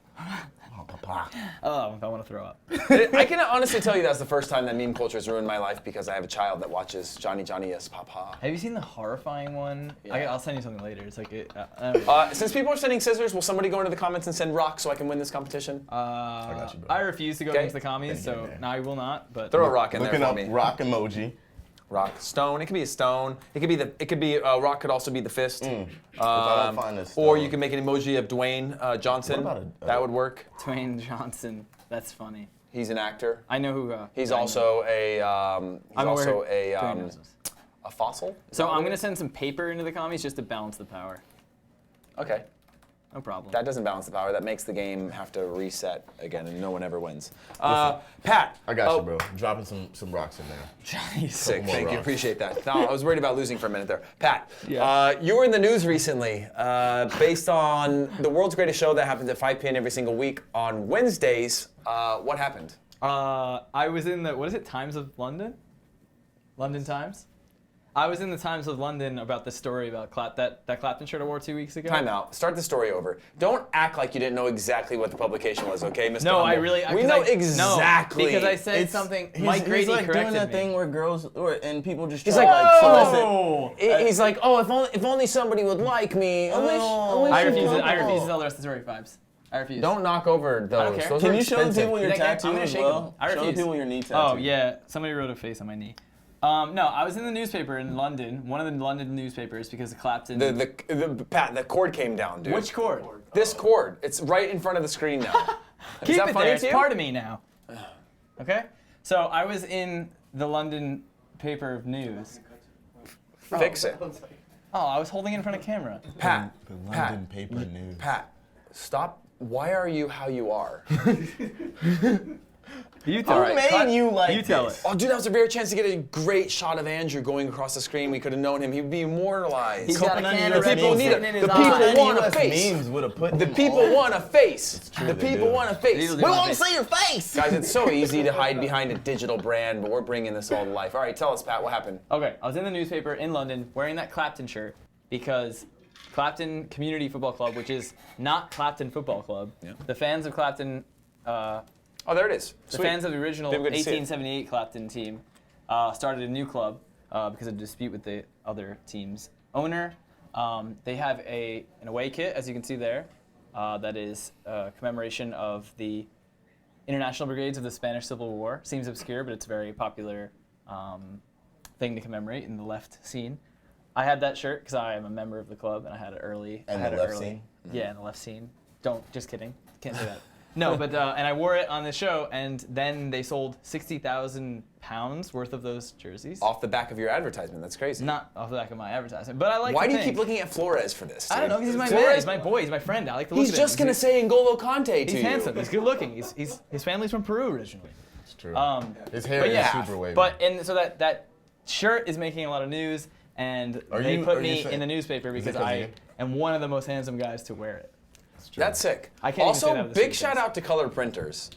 Oh, Papa. Oh, I want to throw up. I can honestly tell you that's the first time that meme culture has ruined my life because I have a child that watches Johnny, yes, Papa. Have you seen the horrifying one? Yeah. I'll send you something later. It's like Since people are sending scissors, will somebody go into the comments and send rocks so I can win this competition? I got you, bro. I refuse to go Okay. against the commies, so no, I will not. But Throw a rock in Looking there up for me. rock emoji. Rock, stone. It could be a stone. It could be rock. Could also be the fist. If I don't find this Or stone. you can make an emoji of Dwayne Johnson. What about that would work. Dwayne Johnson, that's funny. He's an actor. I know who. He's I know. also a I'm aware Dwayne knows this. a fossil. So I'm gonna send some paper into the commies just to balance the power. Okay. No problem. That doesn't balance the power. That makes the game have to reset again, and no one ever wins. Pat. I got you, bro. Dropping some rocks in there. Johnny's Sick. more Thank you. rocks. Appreciate that. No, I was worried about losing for a minute there. Pat, Yeah. you were in the news recently based on the world's greatest show that happens at 5 p.m. every single week on Wednesdays. What happened? I was in the, what is it, Times of London? London Times? I was in the Times of London about the story about that Clapton shirt I wore 2 weeks ago. Time out. Start the story over. Don't act like you didn't know exactly what the publication was, okay, Mr. No, I Humble? really. We know exactly. No, because I said something. Mike Grady he's like corrected doing that me. thing where girls and people just He's try like, to like solicit. Oh! He's like, oh, if only somebody would like me. I refuse it. I refuse to tell the rest of the story, Vibes. I refuse. Don't knock over those. I don't care. Those Can are you show the expensive. people your I'm tattoo gonna as shake well? them. I Show the refuse. people your knee tattoo. Oh yeah, somebody wrote a face on my knee. No, I was in the newspaper in London, one of the London newspapers, because Clapton. Pat, the cord came down, dude. Which cord? This cord. It's right in front of the screen now. Keep that it funny there. to It's you? part of me now. Okay, so I was in the London paper of news. Fix it. Oh, I was holding it in front of camera. Pat. The London paper news. Pat, stop. Why are you how you are? You tell All it. right, made you like You tell this? it. Oh, dude, that was a rare chance to get a great shot of Andrew going across the screen. We could have known him. He'd be immortalized. He's got a Coconut can US of Red people Bull need sitting it. in The his people eye. want a US face. memes would have put The him people on. want a face. true, The they people do. want a face. They do We want a want to face. see your face. Guys, it's so easy to hide behind a digital brand, but we're bringing this all to life. All right, tell us, Pat, what happened? Okay, I was in the newspaper in London wearing that Clapton shirt because Clapton Community Football Club, which is not Clapton Football Club, the fans of Clapton, Oh, there it is. the Sweet. fans of the original Didn't get to see it. 1878 Clapton team started a new club because of a dispute with the other team's owner. They have an away kit, as you can see there, that is a commemoration of the International Brigades of the Spanish Civil War. Seems obscure, but it's a very popular thing to commemorate in the left scene. I had that shirt because I am a member of the club, and I had it early. And I had the it left early. scene? Yeah, in the left scene. Just kidding. Can't say that. No, but and I wore it on the show, and then they sold 60,000 pounds worth of those jerseys. Off the back of your advertisement. That's crazy. Not off the back of my advertisement, but I like. Why to do you think- keep looking at Flores for this? I don't dude? know. Because he's my Flores- man. He's my boy. He's my friend. I like to look He's at him. just gonna say N'Golo Kante to He's you. handsome. He's good looking. His family's from Peru originally. It's true. His But hair yeah, is super wavy. so that shirt is making a lot of news, and Are they you- put are you me saying- in the newspaper Is it because 'cause of I you? am one of the most handsome guys to wear it. That's sick. I can't even say that Also, with a big straight shout face. out to color printers.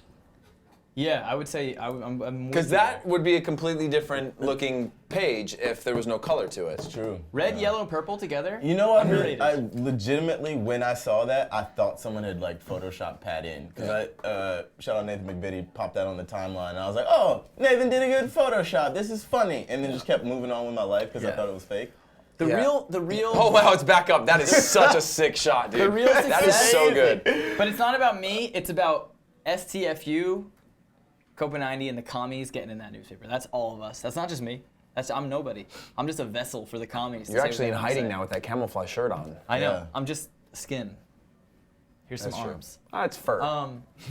Yeah, I would say I'm Because that would be a completely different looking page if there was no color to it. True. red, yellow, and purple together. You know what? Underrated. I legitimately, when I saw that, I thought someone had like Photoshopped Pat in. Because shout out Nathan McBitty, popped that on the timeline. And I was like, oh, Nathan did a good Photoshop. This is funny. And then just kept moving on with my life because I Yeah. thought it was fake. The real. Oh wow, it's back up. That is such a sick shot, dude. The real That is success- so good. But it's not about me. It's about STFU, COPA90, and the commies getting in that newspaper. That's all of us. That's not just me. I'm nobody. I'm just a vessel for the commies. to You're say actually in what they wanna hiding say. now with that camouflage shirt on. I know. Yeah. I'm just skin. Here's That's some true. arms. Ah, it's fur.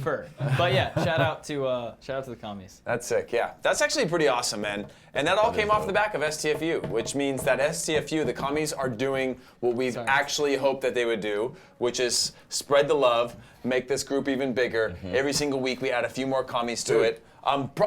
Fur. But yeah, shout out to the commies. That's sick, yeah. That's actually pretty awesome, man. And that all came off the back of STFU, which means that STFU, the commies, are doing what we've actually hoped that they would do, which is spread the love, make this group even bigger. Every single week we add a few more commies to it.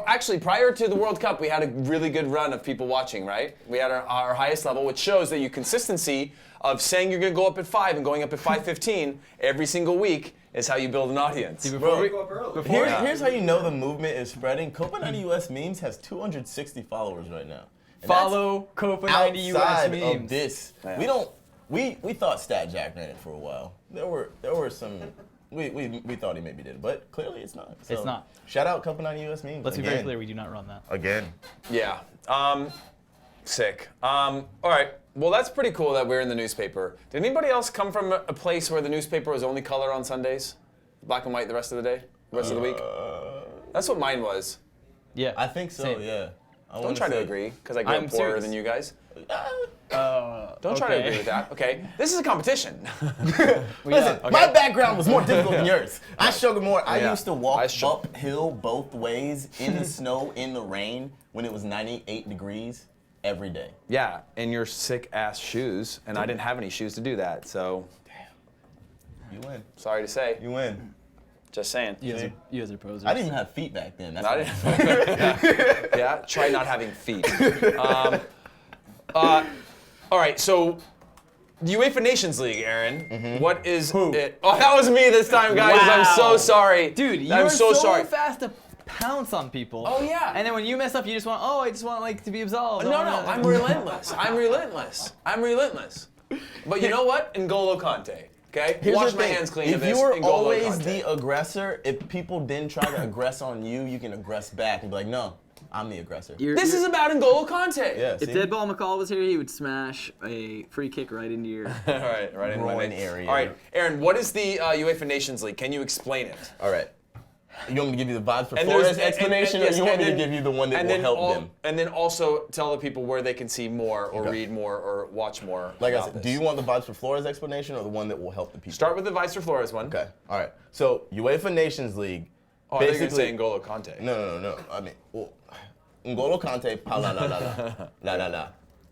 Actually, prior to the World Cup, we had a really good run of people watching, right? We had our highest level, which shows that your consistency of saying you're going to go up at 5 and going up at 5:15 every single week is how you build an audience. Here's how you know the movement is spreading. COPA90 US memes has 260 followers right now. And Follow COPA90 US outside memes. of this. Yeah. We thought Stat Jack ran it for a while. There were some we thought he maybe did, but clearly it's not. So, It's not. Shout out COPA90 US memes. Let's be very again. clear, we do not run that. Again. Yeah. Sick. All right. Well, that's pretty cool that we're in the newspaper. Did anybody else come from a place where the newspaper was only color on Sundays? Black and white the rest of the day? The rest of the week? That's what mine was. Yeah. I think so, Same. yeah. I Don't wanna try to say- agree, because I grew I'm up poorer serious. than you guys. Don't Try to agree with that. Okay. This is a competition. Listen, my background was more difficult than yours. I struggled more. I Yeah. used to walk I struggle. uphill both ways in the snow, in the rain, when it was 98 degrees every day. Yeah, in your sick ass shoes, and I didn't have any shoes to do that, so You win. sorry to say. You win. Just saying. You guys are posers. I didn't even have feet back then. That's I what- didn't. Yeah, try not having feet. All right, so the UEFA Nations League, Aaron. What is it? Oh, that was me this time, guys. I'm Wow. so sorry. Dude, you're I'm so sorry. fast to pounce on people. Oh, yeah. And then when you mess up, you just want, I just want like to be absolved. No, I'm relentless. I'm relentless. But you know what? N'Golo Kante. Okay? Here's Wash the my thing. hands clean If of this. you were N'Golo always Kante. the aggressor, if people didn't try to aggress on you, you can aggress back and be like, no, I'm the aggressor. This is about N'Golo Kante. Yeah, If see? Deadball McCall was here, he would smash a free kick right into your. All right in my Groin neck. area. All right, Aaron, what is the UEFA Nations League? Can you explain it? All right. You want me to give you the vibes for And Flores there's- explanation, yes, or you want and me to then- give you the one that and will then help them? And then also tell the people where they can see more, or Okay. read more, or watch more. Like I about said, this. do you want the vibes for Flores explanation or the one that will help the people? Start with the Vice for Flores one. Okay. All right. So UEFA Nations League. Oh, I think you're basically, saying N'Golo Kante. No. I mean, well, N'Golo Kante, pa la la la la, la la la,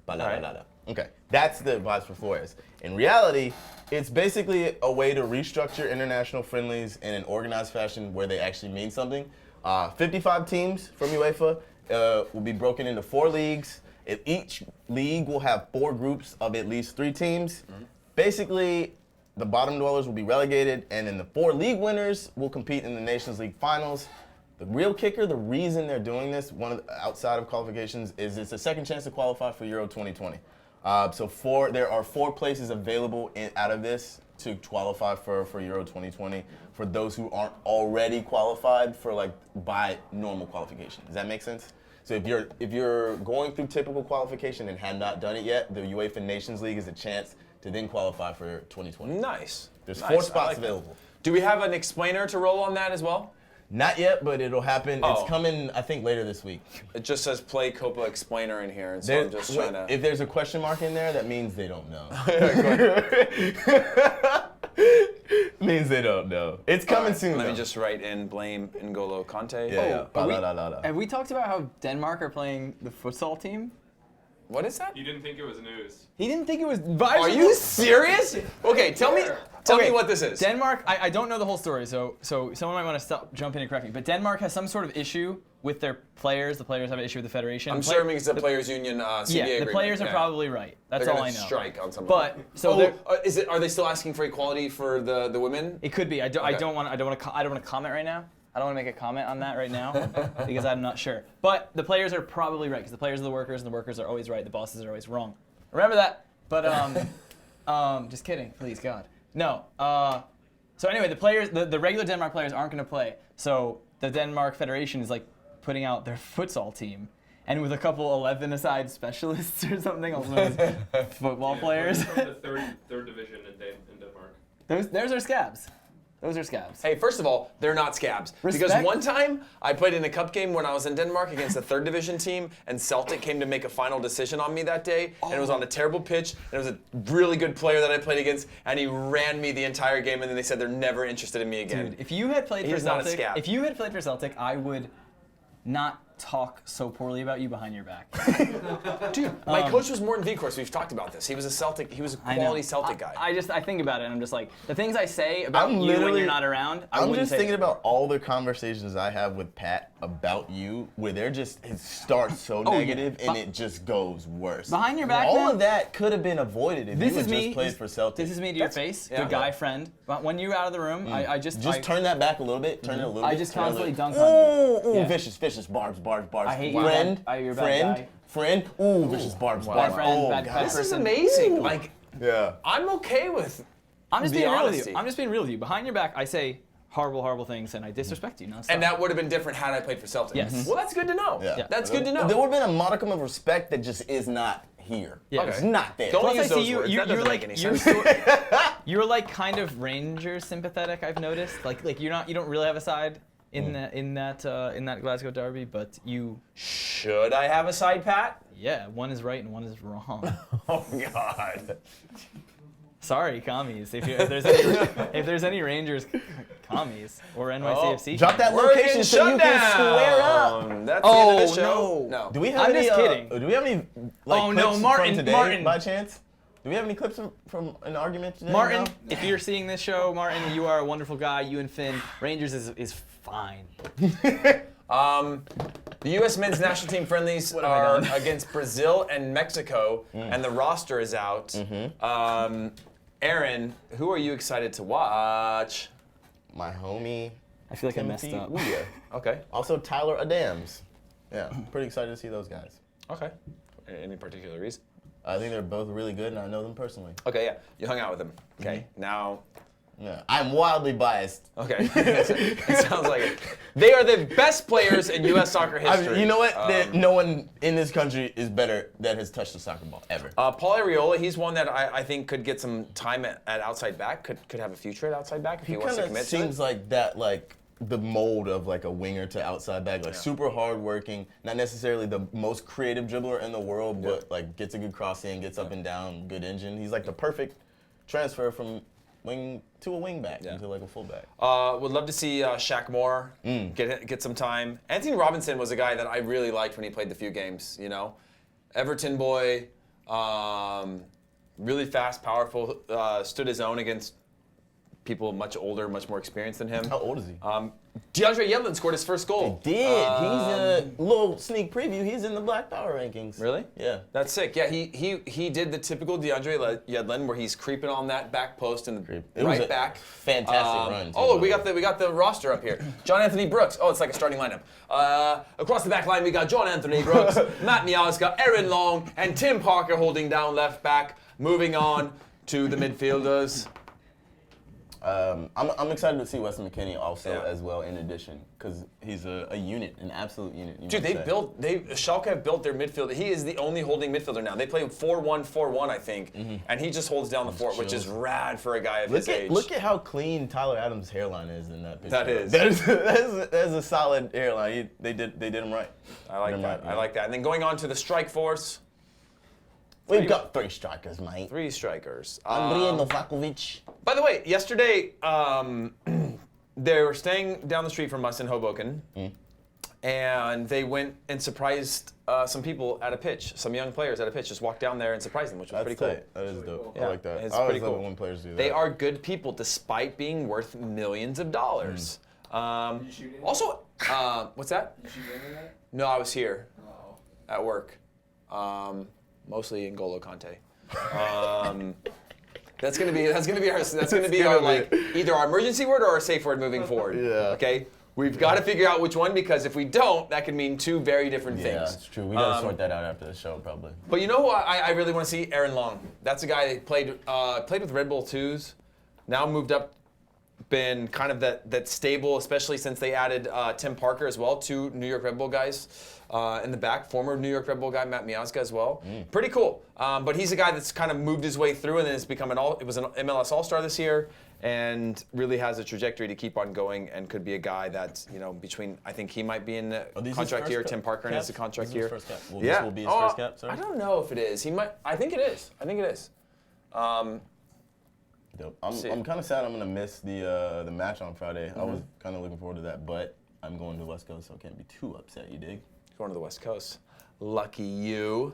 pa la la la la. Okay, that's the vibes for Flores. In reality, it's basically a way to restructure international friendlies in an organized fashion where they actually mean something. 55 teams from UEFA will be broken into 4 leagues. Each league will have 4 groups of at least 3 teams. Basically, the bottom dwellers will be relegated, and then the 4 league winners will compete in the Nations League finals. The real kicker, the reason they're doing this, outside of qualifications, is it's a second chance to qualify for Euro 2020. There are 4 places available out of this to qualify for Euro 2020 for those who aren't already qualified by normal qualification. Does that make sense? So if you're going through typical qualification and have not done it yet, the UEFA Nations League is a chance to then qualify for 2020. Nice. There's Nice. 4 spots like available. That. Do we have an explainer to roll on that as well? Not yet, but it'll happen. Oh. It's coming, I think, later this week. It just says play Copa explainer in here, and so I'm just trying to. If there's a question mark in there, that means they don't know. Means they don't know. It's coming soon. Let though. me just write in blame N'Golo Kante. Yeah. Have we talked about how Denmark are playing the futsal team? What is that? You didn't think it was news. He didn't think it was. Are you serious? Okay, tell me what this is. Denmark, I don't know the whole story, so someone might want to jump in and correct me. But Denmark has some sort of issue with their players. The players have an issue with the federation. I'm sure it's a players' union CBA Yeah, agreement. the players are probably right. That's They're all gonna I know. strike on something. But so are they still asking for equality for the women? it could be. I don't want to comment right now. I don't want to make a comment on that right now because I'm not sure. But the players are probably right because the players are the workers and the workers are always right. The bosses are always wrong. Remember that. But just kidding, please God. No. So anyway, the players, the regular Denmark players aren't going to play. So the Denmark Federation is like putting out their futsal team, and with a couple 11-a-side specialists or something, also known as football players. From the third division in Denmark. Those are scabs. Those are scabs. Hey, first of all, they're not scabs. Respect. Because one time, I played in a cup game when I was in Denmark against a 3rd division team, and Celtic came to make a final decision on me that day, and it was on a terrible pitch, and it was a really good player that I played against, and he ran me the entire game, and then they said they're never interested in me again. Dude, if you had played for He's not a Celtic, scab. I would not talk so poorly about you behind your back. Dude, my coach was Morten Vikhorst. We've talked about this. He was a quality Celtic guy. I think about it and I'm just like, the things I say about you when you're not around, I I'm wouldn't just say thinking that. about all the conversations I have with Pat about you, where it starts so Oh, yeah. negative and it just goes worse. Behind your back, all man? of that could have been avoided if you had just played for Celtic. This is me to your face, yeah. good guy, friend. But when you're out of the room, I just turn that back a little bit. Turn it a little bit. I just constantly dunk Ooh, on you. ooh, Yeah. vicious, barbs. I hate you. Friend, You're a bad guy. friend. Ooh, vicious, barbs. Bad friend, Oh, bad God. This is person. amazing. Like, Yeah. I'm okay with I'm just the being real with honesty. you. I'm just being real with you. Behind your back, I say horrible things and I disrespect you nonstop. And that would have been different had I played for Celtic. Yes. Well, that's good to know. Yeah. That's good to know. There would have been a modicum of respect that just is not here. Yeah. It's not there. Don't Plus, use I see those you. words. That doesn't make any sense. You're like kind of Rangers sympathetic. I've noticed. Like you don't really have a side in that Glasgow derby, but you. Should I have a side pat? Yeah, one is right and one is wrong. Oh, God. Sorry, commies. If there's any Rangers commies or NYCFC, Drop that We're location getting so you shut can square up. down. That's the end of the Oh, show. no. Do we have I'm any? just kidding. Do we have any Oh, no, clips Martin, from today Martin. by chance? Do we have any clips from an argument today? Martin, No? if you're seeing this show, Martin, you are a wonderful guy. You and Finn, Rangers is fine. The U.S. men's national team friendlies have I are done? against Brazil and Mexico, and the roster is out. Aaron, who are you excited to watch? My homie. I feel like I messed Timothy up. Weah. Okay. Also Tyler Adams. Yeah, pretty excited to see those guys. Okay. Any particular reason? I think they're both really good, and I know them personally. Okay, yeah. You hung out with them. Okay. Now. Yeah, I'm wildly biased. Okay. It sounds like it. They are the best players in U.S. soccer history. You know what? No one in this country is better that has touched a soccer ball ever. Paul Arriola, he's one that I think could get some time at outside back. Could have a future at outside back if he wants to commit to it. Seems like that, like the mold of like a winger to outside back, like super hardworking, not necessarily the most creative dribbler in the world, but like gets a good cross in, gets up and down, good engine. He's like the perfect transfer from wing to a wing back into like a fullback. Would love to see Shaq Moore get some time. Anthony Robinson was a guy that I really liked when he played the few games. You know, Everton boy, really fast, powerful, stood his own against people much older, much more experienced than him. How old is he? DeAndre Yedlin scored his first goal. He's a little sneak preview. He's in the Black Power rankings. Really? Yeah. That's sick. Yeah, he did the typical DeAndre Yedlin where he's creeping on that back post and It was a back. fantastic run. Too, Oh, we got the roster up here. John Anthony Brooks. Oh, it's like a starting lineup. Across the back line, we got John Anthony Brooks, Matt Miazga, Aaron Long, and Tim Parker holding down left back. Moving on to the midfielders. I'm excited to see Weston McKennie also as well in addition because he's a unit, an absolute unit. Dude, Schalke have built their midfield. He is the only holding midfielder now. They play 4-1-4-1, I think, and he just holds down the fort, which is rad for a guy of his age. Look at how clean Tyler Adams' hairline is in that picture. That is. That is a solid hairline. They did him right. I like that. I like that. And then going on to the strike force. We've got 3 strikers, mate. 3 strikers. Andrei Novakovic. By the way, yesterday they were staying down the street from us in Hoboken, and they went and surprised some people at a pitch. Some young players at a pitch just walked down there and surprised them, which was pretty cool. That is dope. Yeah, I like that. it's I always pretty love cool. it when players do that. They are good people despite being worth millions of dollars. Did you shoot any? Also, what's that? Did you shoot any of that? No, I was here Oh. at work, mostly in N'Golo Kante. That's gonna be our like either our emergency word or our safe word moving forward. Yeah. Okay. We've got to figure out which one because if we don't, that could mean 2 very different Yeah, things. it's true. We gotta sort that out after the show, probably. But you know who I really want to see? Aaron Long. That's a guy that played with Red Bull 2s, now moved up, been kind of that stable, especially since they added Tim Parker as well, 2 New York Red Bull guys in the back. Former New York Red Bull guy Matt Miazga as well. Pretty cool. But he's a guy that's kind of moved his way through and then has become an MLS All-Star this year. And really has a trajectory to keep on going, and could be a guy that between I think he might be in the contract year. Tim Parker has a contract year. First cap. Yeah. This will be his first cap. Sorry. I don't know if it is. He might. I think it is. Dope. I'm kind of sad I'm gonna miss the match on Friday. I was kind of looking forward to that, but I'm going to West Coast, so I can't be too upset. You dig? Going to the West Coast. Lucky you.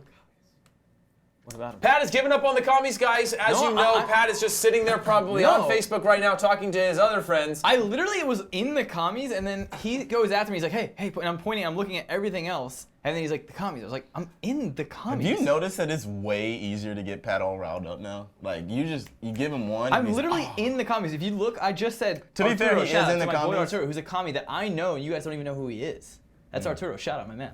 What about him? Pat has given up on the commies, guys. As you know, Pat is just sitting there probably on Facebook right now talking to his other friends. I literally was in the commies, and then he goes after me. He's like, hey, and I'm pointing, I'm looking at everything else, and then he's like, the commies. I was like, I'm in the commies. Have you noticed that it's way easier to get Pat all riled up now? Like, you give him one. I'm literally in the commies. If you look, I just said, To be fair, Arturo, he shout is out in to the my boy commies. Arturo, who's a commie that I know, and you guys don't even know who he is. That's Arturo. Shout out, my man.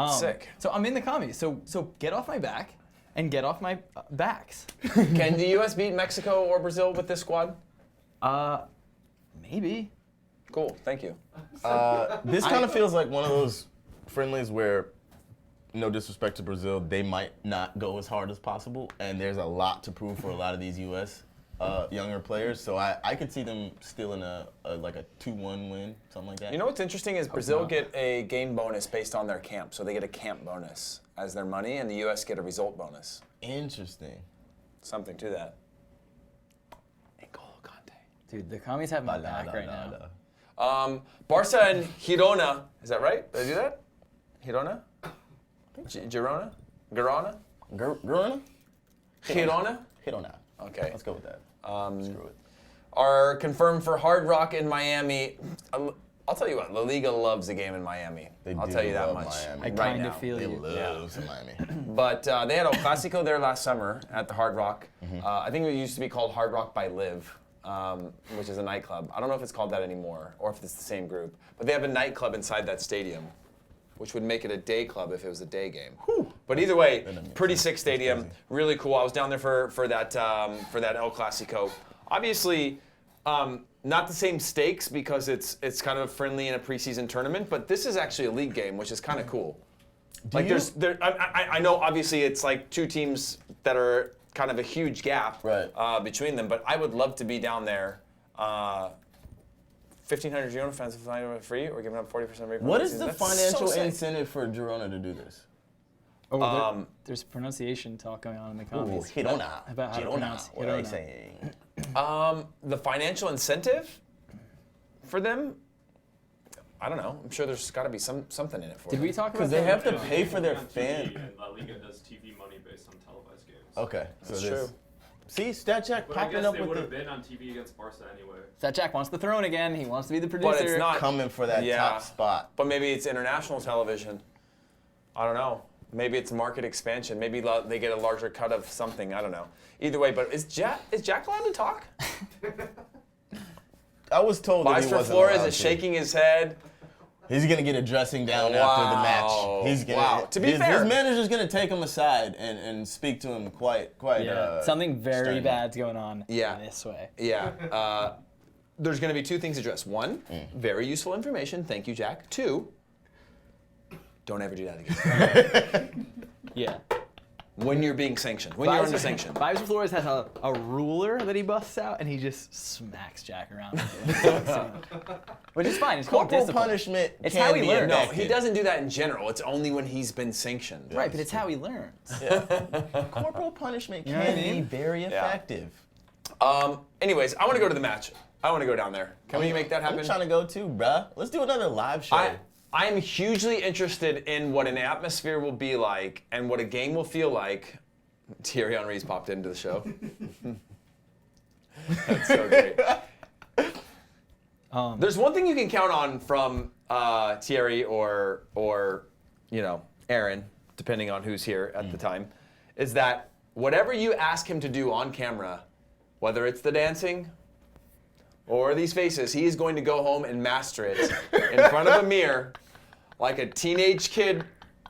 Sick. So I'm in the commies. So get off my back and get off my backs. Can the U.S. beat Mexico or Brazil with this squad? Maybe. Cool. Thank you. This kind of feels like one of those friendlies where, no disrespect to Brazil, they might not go as hard as possible, and there's a lot to prove for a lot of these U.S. Younger players. So I could see them still in a 2-1 win, something like that. You know what's interesting is Brazil get a game bonus based on their camp, so they get a camp bonus as their money, and the U.S. get a result bonus. Interesting. Something to that. N'Golo Kante. Dude, the commies have my back right now. Barca and Girona. Is that right? Did I do that? Girona? Girona? Girona? Girona? Girona? Girona. Okay. Let's go with that. Screw it. Are confirmed for Hard Rock in Miami. I'll tell you what, La Liga loves the game in Miami. I'll tell you that much. Miami. I right kind now. of feel They you. love Miami. But they had El Clasico there last summer at the Hard Rock. I think it used to be called Hard Rock by Liv, which is a nightclub. I don't know if it's called that anymore or if it's the same group. But they have a nightclub inside that stadium, which would make it a day club if it was a day game. But either way, pretty sick stadium, really cool. I was down there for that El Clasico. Obviously, not the same stakes because it's kind of friendly in a preseason tournament, but this is actually a league game, which is kind of cool. I know obviously it's like 2 teams that are kind of a huge gap between them, but I would love to be down there. 1,500 Girona fans for free or giving up 40% rate. What is the financial incentive for Girona to do this? Oh, there's pronunciation talk going on in the comments. Girona. About how to pronounce What are they Girona. saying? The financial incentive for them, I don't know. I'm sure there's got to be something in it for Did them. we talk about Because they that? have to pay for their fan. And La Liga does TV money based on televised games. Okay, so That's this. true. See, Stat Jack But I popping guess up they with would have the been on TV against Barca anyway. Stat Jack wants the throne again. He wants to be the producer. But it's not coming for that top spot. But maybe it's international television. I don't know. Maybe it's market expansion. Maybe they get a larger cut of something. I don't know. Either way, but is Jack allowed to talk? I was told that he Maestro wasn't Flores allowed is to. shaking his head. He's gonna get a dressing down Wow. after the match. He's gonna. Wow. To be his fair, manager's gonna take him aside and speak to him quite. Something very sternly. bad's going on. Yeah. This way. Yeah. There's going to be two things addressed. One, very useful information. Thank you, Jack. Two, don't ever do that again. Yeah. When you're being sanctioned. When you're under sanction. Maestro Flores has a ruler that he busts out, and he just smacks Jack around. Which is fine. It's called Corporal discipline. punishment. It's can how he be learns. No, enacted. he doesn't do that in general. It's only when he's been sanctioned. Right, but it's how he learns. Corporal punishment know what I can be mean? very effective. Anyways, I want to go to the match. I want to go down there. Can we make that happen? I'm trying to go too, bruh. Let's do another live show. I am hugely interested in what an atmosphere will be like and what a game will feel like. Thierry Henry's popped into the show. That's so great. There's one thing you can count on from Thierry or Aaron, depending on who's here at the time, is that whatever you ask him to do on camera, whether it's the dancing or these faces, he is going to go home and master it in front of a mirror like a teenage kid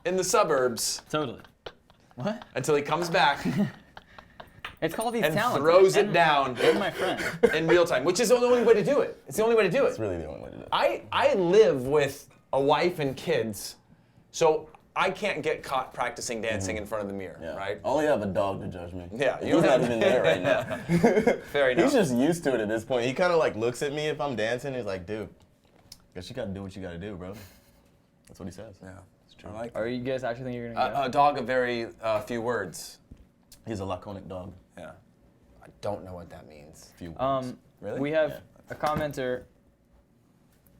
in the suburbs. Totally. What? Until he comes back It's called these and talents. throws it down And my friend. in real time, which is the only way to do it. It's the only way to do it. It's really the only way to do it. I live with a wife and kids, so I can't get caught practicing dancing in front of the mirror, right? I only have a dog to judge me. Yeah, He's not even there right now. Fair enough. He's just used to it at this point. He kind of like looks at me if I'm dancing. He's like, dude, guess you gotta do what you gotta do, bro. That's what he says. Yeah, it's true. I like Are you guys actually think you're going to go? a dog of very few words. He's a laconic dog. Yeah. I don't know what that means. Few words. Really? We have a commenter,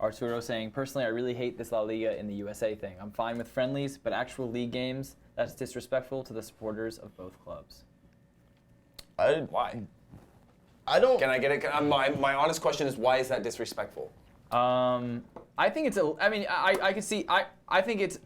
Arturo, saying, personally, I really hate this La Liga in the USA thing. I'm fine with friendlies, but actual league games, that's disrespectful to the supporters of both clubs. Why? I don't. Can I get it? My honest question is, why is that disrespectful? I think it's I can see, I think it's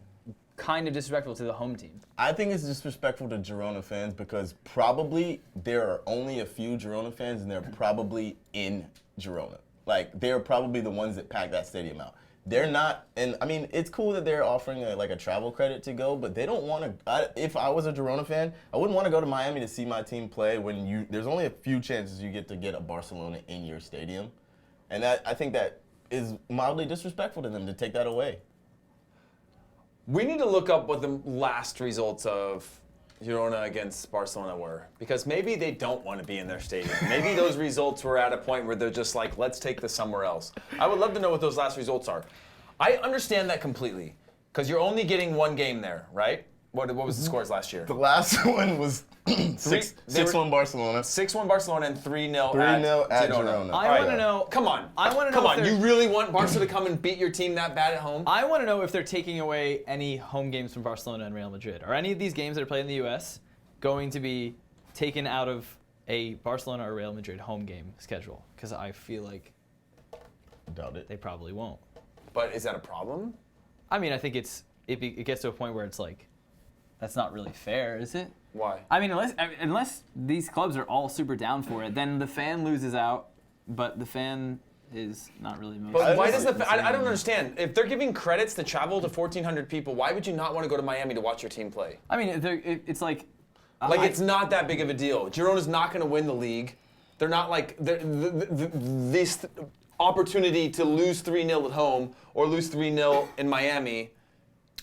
kind of disrespectful to the home team. I think it's disrespectful to Girona fans because probably there are only a few Girona fans and they're probably in Girona. Like, they're probably the ones that pack that stadium out. They're not, and I mean, it's cool that they're offering a travel credit to go, but they don't want to, if I was a Girona fan, I wouldn't want to go to Miami to see my team play when there's only a few chances you get to get a Barcelona in your stadium. And I think that is mildly disrespectful to them to take that away. We need to look up what the last results of Girona against Barcelona were, because maybe they don't want to be in their stadium. Maybe those results were at a point where they're just like, let's take this somewhere else. I would love to know what those last results are. I understand that completely, because you're only getting one game there, right? What was the scores last year? The last one was 6-1 Barcelona. 6-1 Barcelona and 3-0 3-0 at at Girona. Girona. I want to know. Come on. I want to know. Come on. if You they're- really want Barca to come and beat your team that bad at home? I want to know if they're taking away any home games from Barcelona and Real Madrid. Are any of these games that are played in the U.S. going to be taken out of a Barcelona or Real Madrid home game schedule? Because I feel like Doubt it. they probably won't. But is that a problem? I mean, I think it gets to a point where it's like, that's not really fair, is it? Why? I mean, unless these clubs are all super down for it, then the fan loses out, but the fan is not really motivated. But why does I don't understand. If they're giving credits to travel to 1,400 people, why would you not want to go to Miami to watch your team play? I mean, it's like... It's not that big of a deal. Girona's not going to win the league. They're not like this opportunity to lose 3-0 at home or lose 3-0 in Miami.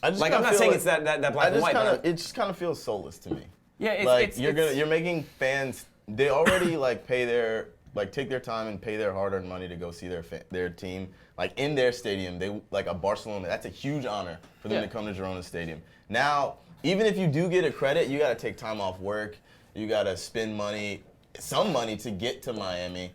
I'm not saying it's that black and white. It just kind of feels soulless to me. Yeah, You're making fans. They already take their time and pay their hard-earned money to go see their team in their stadium. They a Barcelona. That's a huge honor for them to come to Girona Stadium. Now, even if you do get a credit, you got to take time off work. You got to spend some money to get to Miami.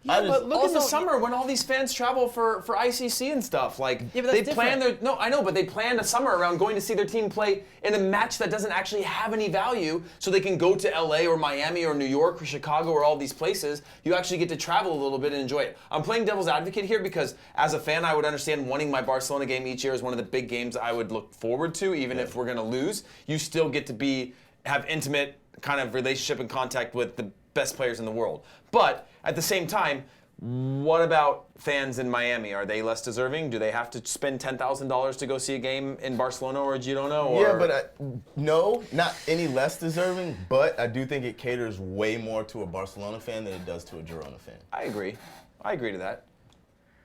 Yeah, but look in the summer when all these fans travel for ICC and stuff. Like Yeah, but that's they plan different. their I know, but they plan a summer around going to see their team play in a match that doesn't actually have any value, so they can go to LA or Miami or New York or Chicago or all these places. You actually get to travel a little bit and enjoy it. I'm playing devil's advocate here because as a fan, I would understand wanting my Barcelona game each year is one of the big games I would look forward to, even if we're gonna lose. You still get to have intimate kind of relationship and contact with the best players in the world. But at the same time, what about fans in Miami? Are they less deserving? Do they have to spend $10,000 to go see a game in Barcelona or Girona? Or? Yeah, but no, not any less deserving, but I do think it caters way more to a Barcelona fan than it does to a Girona fan. I agree to that.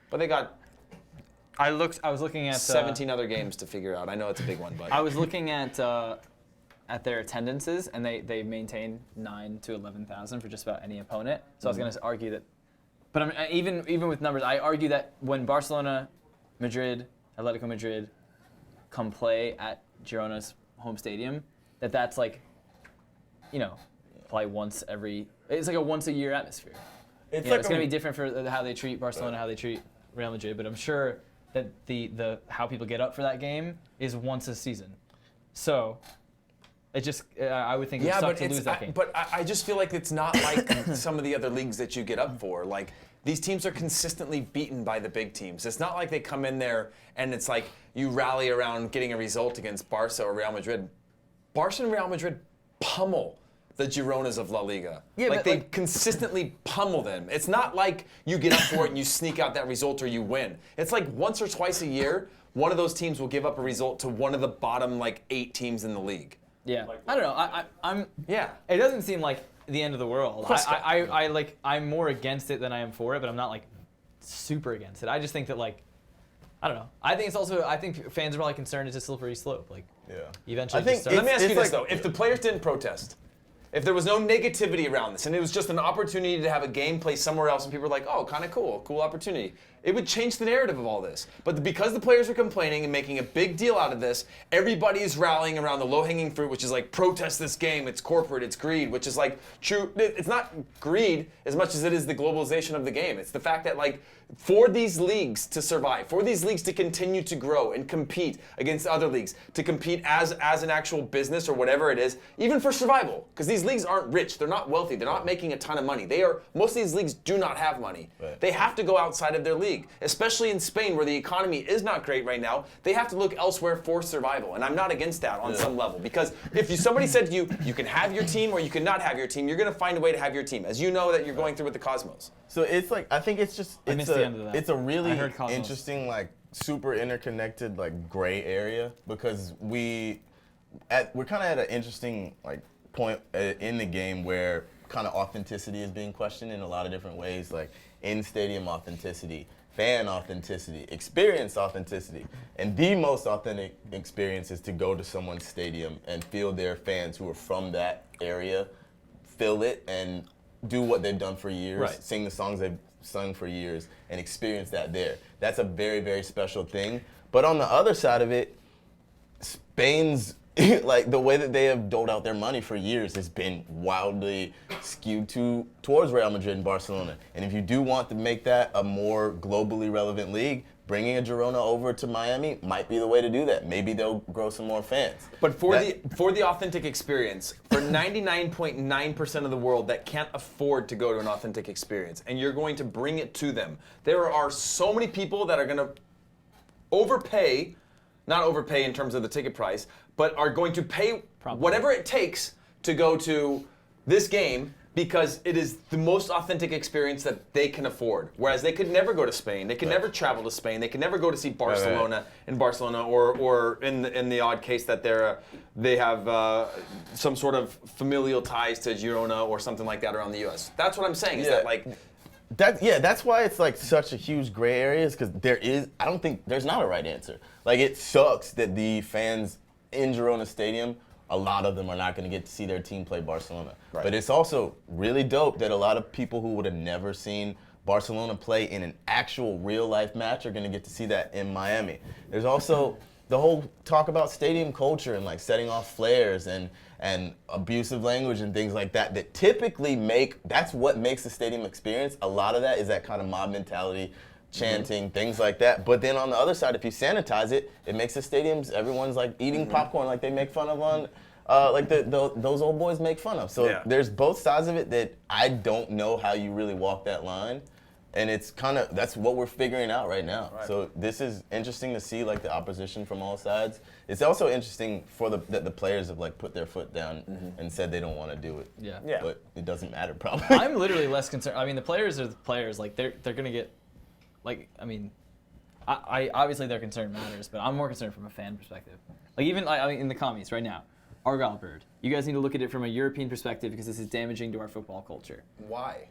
But they got I was looking at 17 other games to figure out. I know it's a big one, but I was looking at their attendances, and they maintain 9,000 to 11,000 for just about any opponent. So I was going to argue that, but even with numbers, I argue that when Barcelona, Madrid, Atletico Madrid come play at Girona's home stadium, that's like, probably it's like a once a year atmosphere. It's going to be different for how they treat Barcelona, how they treat Real Madrid, but I'm sure that the how people get up for that game is once a season. So it just, I would think it would suck to lose that game. But I just feel like it's not like some of the other leagues that you get up for. Like, these teams are consistently beaten by the big teams. It's not like they come in there and it's like you rally around getting a result against Barca or Real Madrid. Barca and Real Madrid pummel the Gironas of La Liga. Yeah, like, but they consistently pummel them. It's not like you get up for it and you sneak out that result or you win. It's like once or twice a year, one of those teams will give up a result to one of the bottom 8 teams in the league. Yeah, I don't know. I'm. Yeah. It doesn't seem like the end of the world. I'm more against it than I am for it, but I'm not super against it. I just think that I don't know. I think fans are probably concerned it's a slippery slope. Eventually. Let me ask you this though: if the players didn't protest, if there was no negativity around this, and it was just an opportunity to have a game play somewhere else, and people were like, "Oh, kind of cool opportunity," it would change the narrative of all this. But because the players are complaining and making a big deal out of this, everybody is rallying around the low-hanging fruit, which is protest this game. It's corporate, it's greed, which is true. It's not greed as much as it is the globalization of the game. It's the fact that for these leagues to survive, for these leagues to continue to grow and compete against other leagues, to compete as an actual business or whatever it is, even for survival, because these leagues aren't rich, they're not wealthy, they're not making a ton of money. Most of these leagues do not have money. Right. They have to go outside of their league, especially in Spain where the economy is not great right now. They have to look elsewhere for survival, and I'm not against that on some level, because if somebody said to you, you can have your team or you can not have your team, you're going to find a way to have your team, as you know that you're going through with the Cosmos. So it's I think it's just it's a really interesting super interconnected gray area, because we're kind of at an interesting point in the game where kind of authenticity is being questioned in a lot of different ways, in-stadium authenticity, fan authenticity, experience authenticity. And the most authentic experience is to go to someone's stadium and feel their fans who are from that area feel it and do what they've done for years, sing the songs they've sung for years, and experience that there. That's a very, very special thing. But on the other side of it, Spain's the way that they have doled out their money for years has been wildly skewed towards Real Madrid and Barcelona. And if you do want to make that a more globally relevant league, bringing a Girona over to Miami might be the way to do that. Maybe they'll grow some more fans. But for the authentic experience, for 99.9% of the world that can't afford to go to an authentic experience, and you're going to bring it to them, there are so many people that are going to overpay, not overpay in terms of the ticket price, but are going to pay whatever it takes to go to this game, because it is the most authentic experience that they can afford. Whereas they could never go to Spain, they could never travel to Spain, they could never go to see Barcelona in Barcelona, or in the odd case that they have some sort of familial ties to Girona or something like that around the U.S. That's what I'm saying. Is that's why it's such a huge gray area, because I don't think there's not a right answer. It sucks that the fans in Girona Stadium, a lot of them are not going to get to see their team play Barcelona. Right. But it's also really dope that a lot of people who would have never seen Barcelona play in an actual real-life match are going to get to see that in Miami. There's also the whole talk about stadium culture and like setting off flares and abusive language and things like that typically that's what makes the stadium experience. A lot of that is that kind of mob mentality, chanting, things like that. But then on the other side, if you sanitize it, it makes the stadiums, everyone's like eating popcorn like they make fun of on, like those old boys make fun of. So there's both sides of it that I don't know how you really walk that line. And it's kind of, that's what we're figuring out right now. Right. So this is interesting to see like the opposition from all sides. It's also interesting for that the players have like put their foot down and said they don't want to do it. Yeah. But it doesn't matter probably. I'm literally less concerned. I mean, the players are the players. Like they're gonna get, like, I mean, I obviously their concern matters, but I'm more concerned from a fan perspective. Like even I mean in the commies right now, Argyle Bird. You guys need to look at it from a European perspective because this is damaging to our football culture. Why?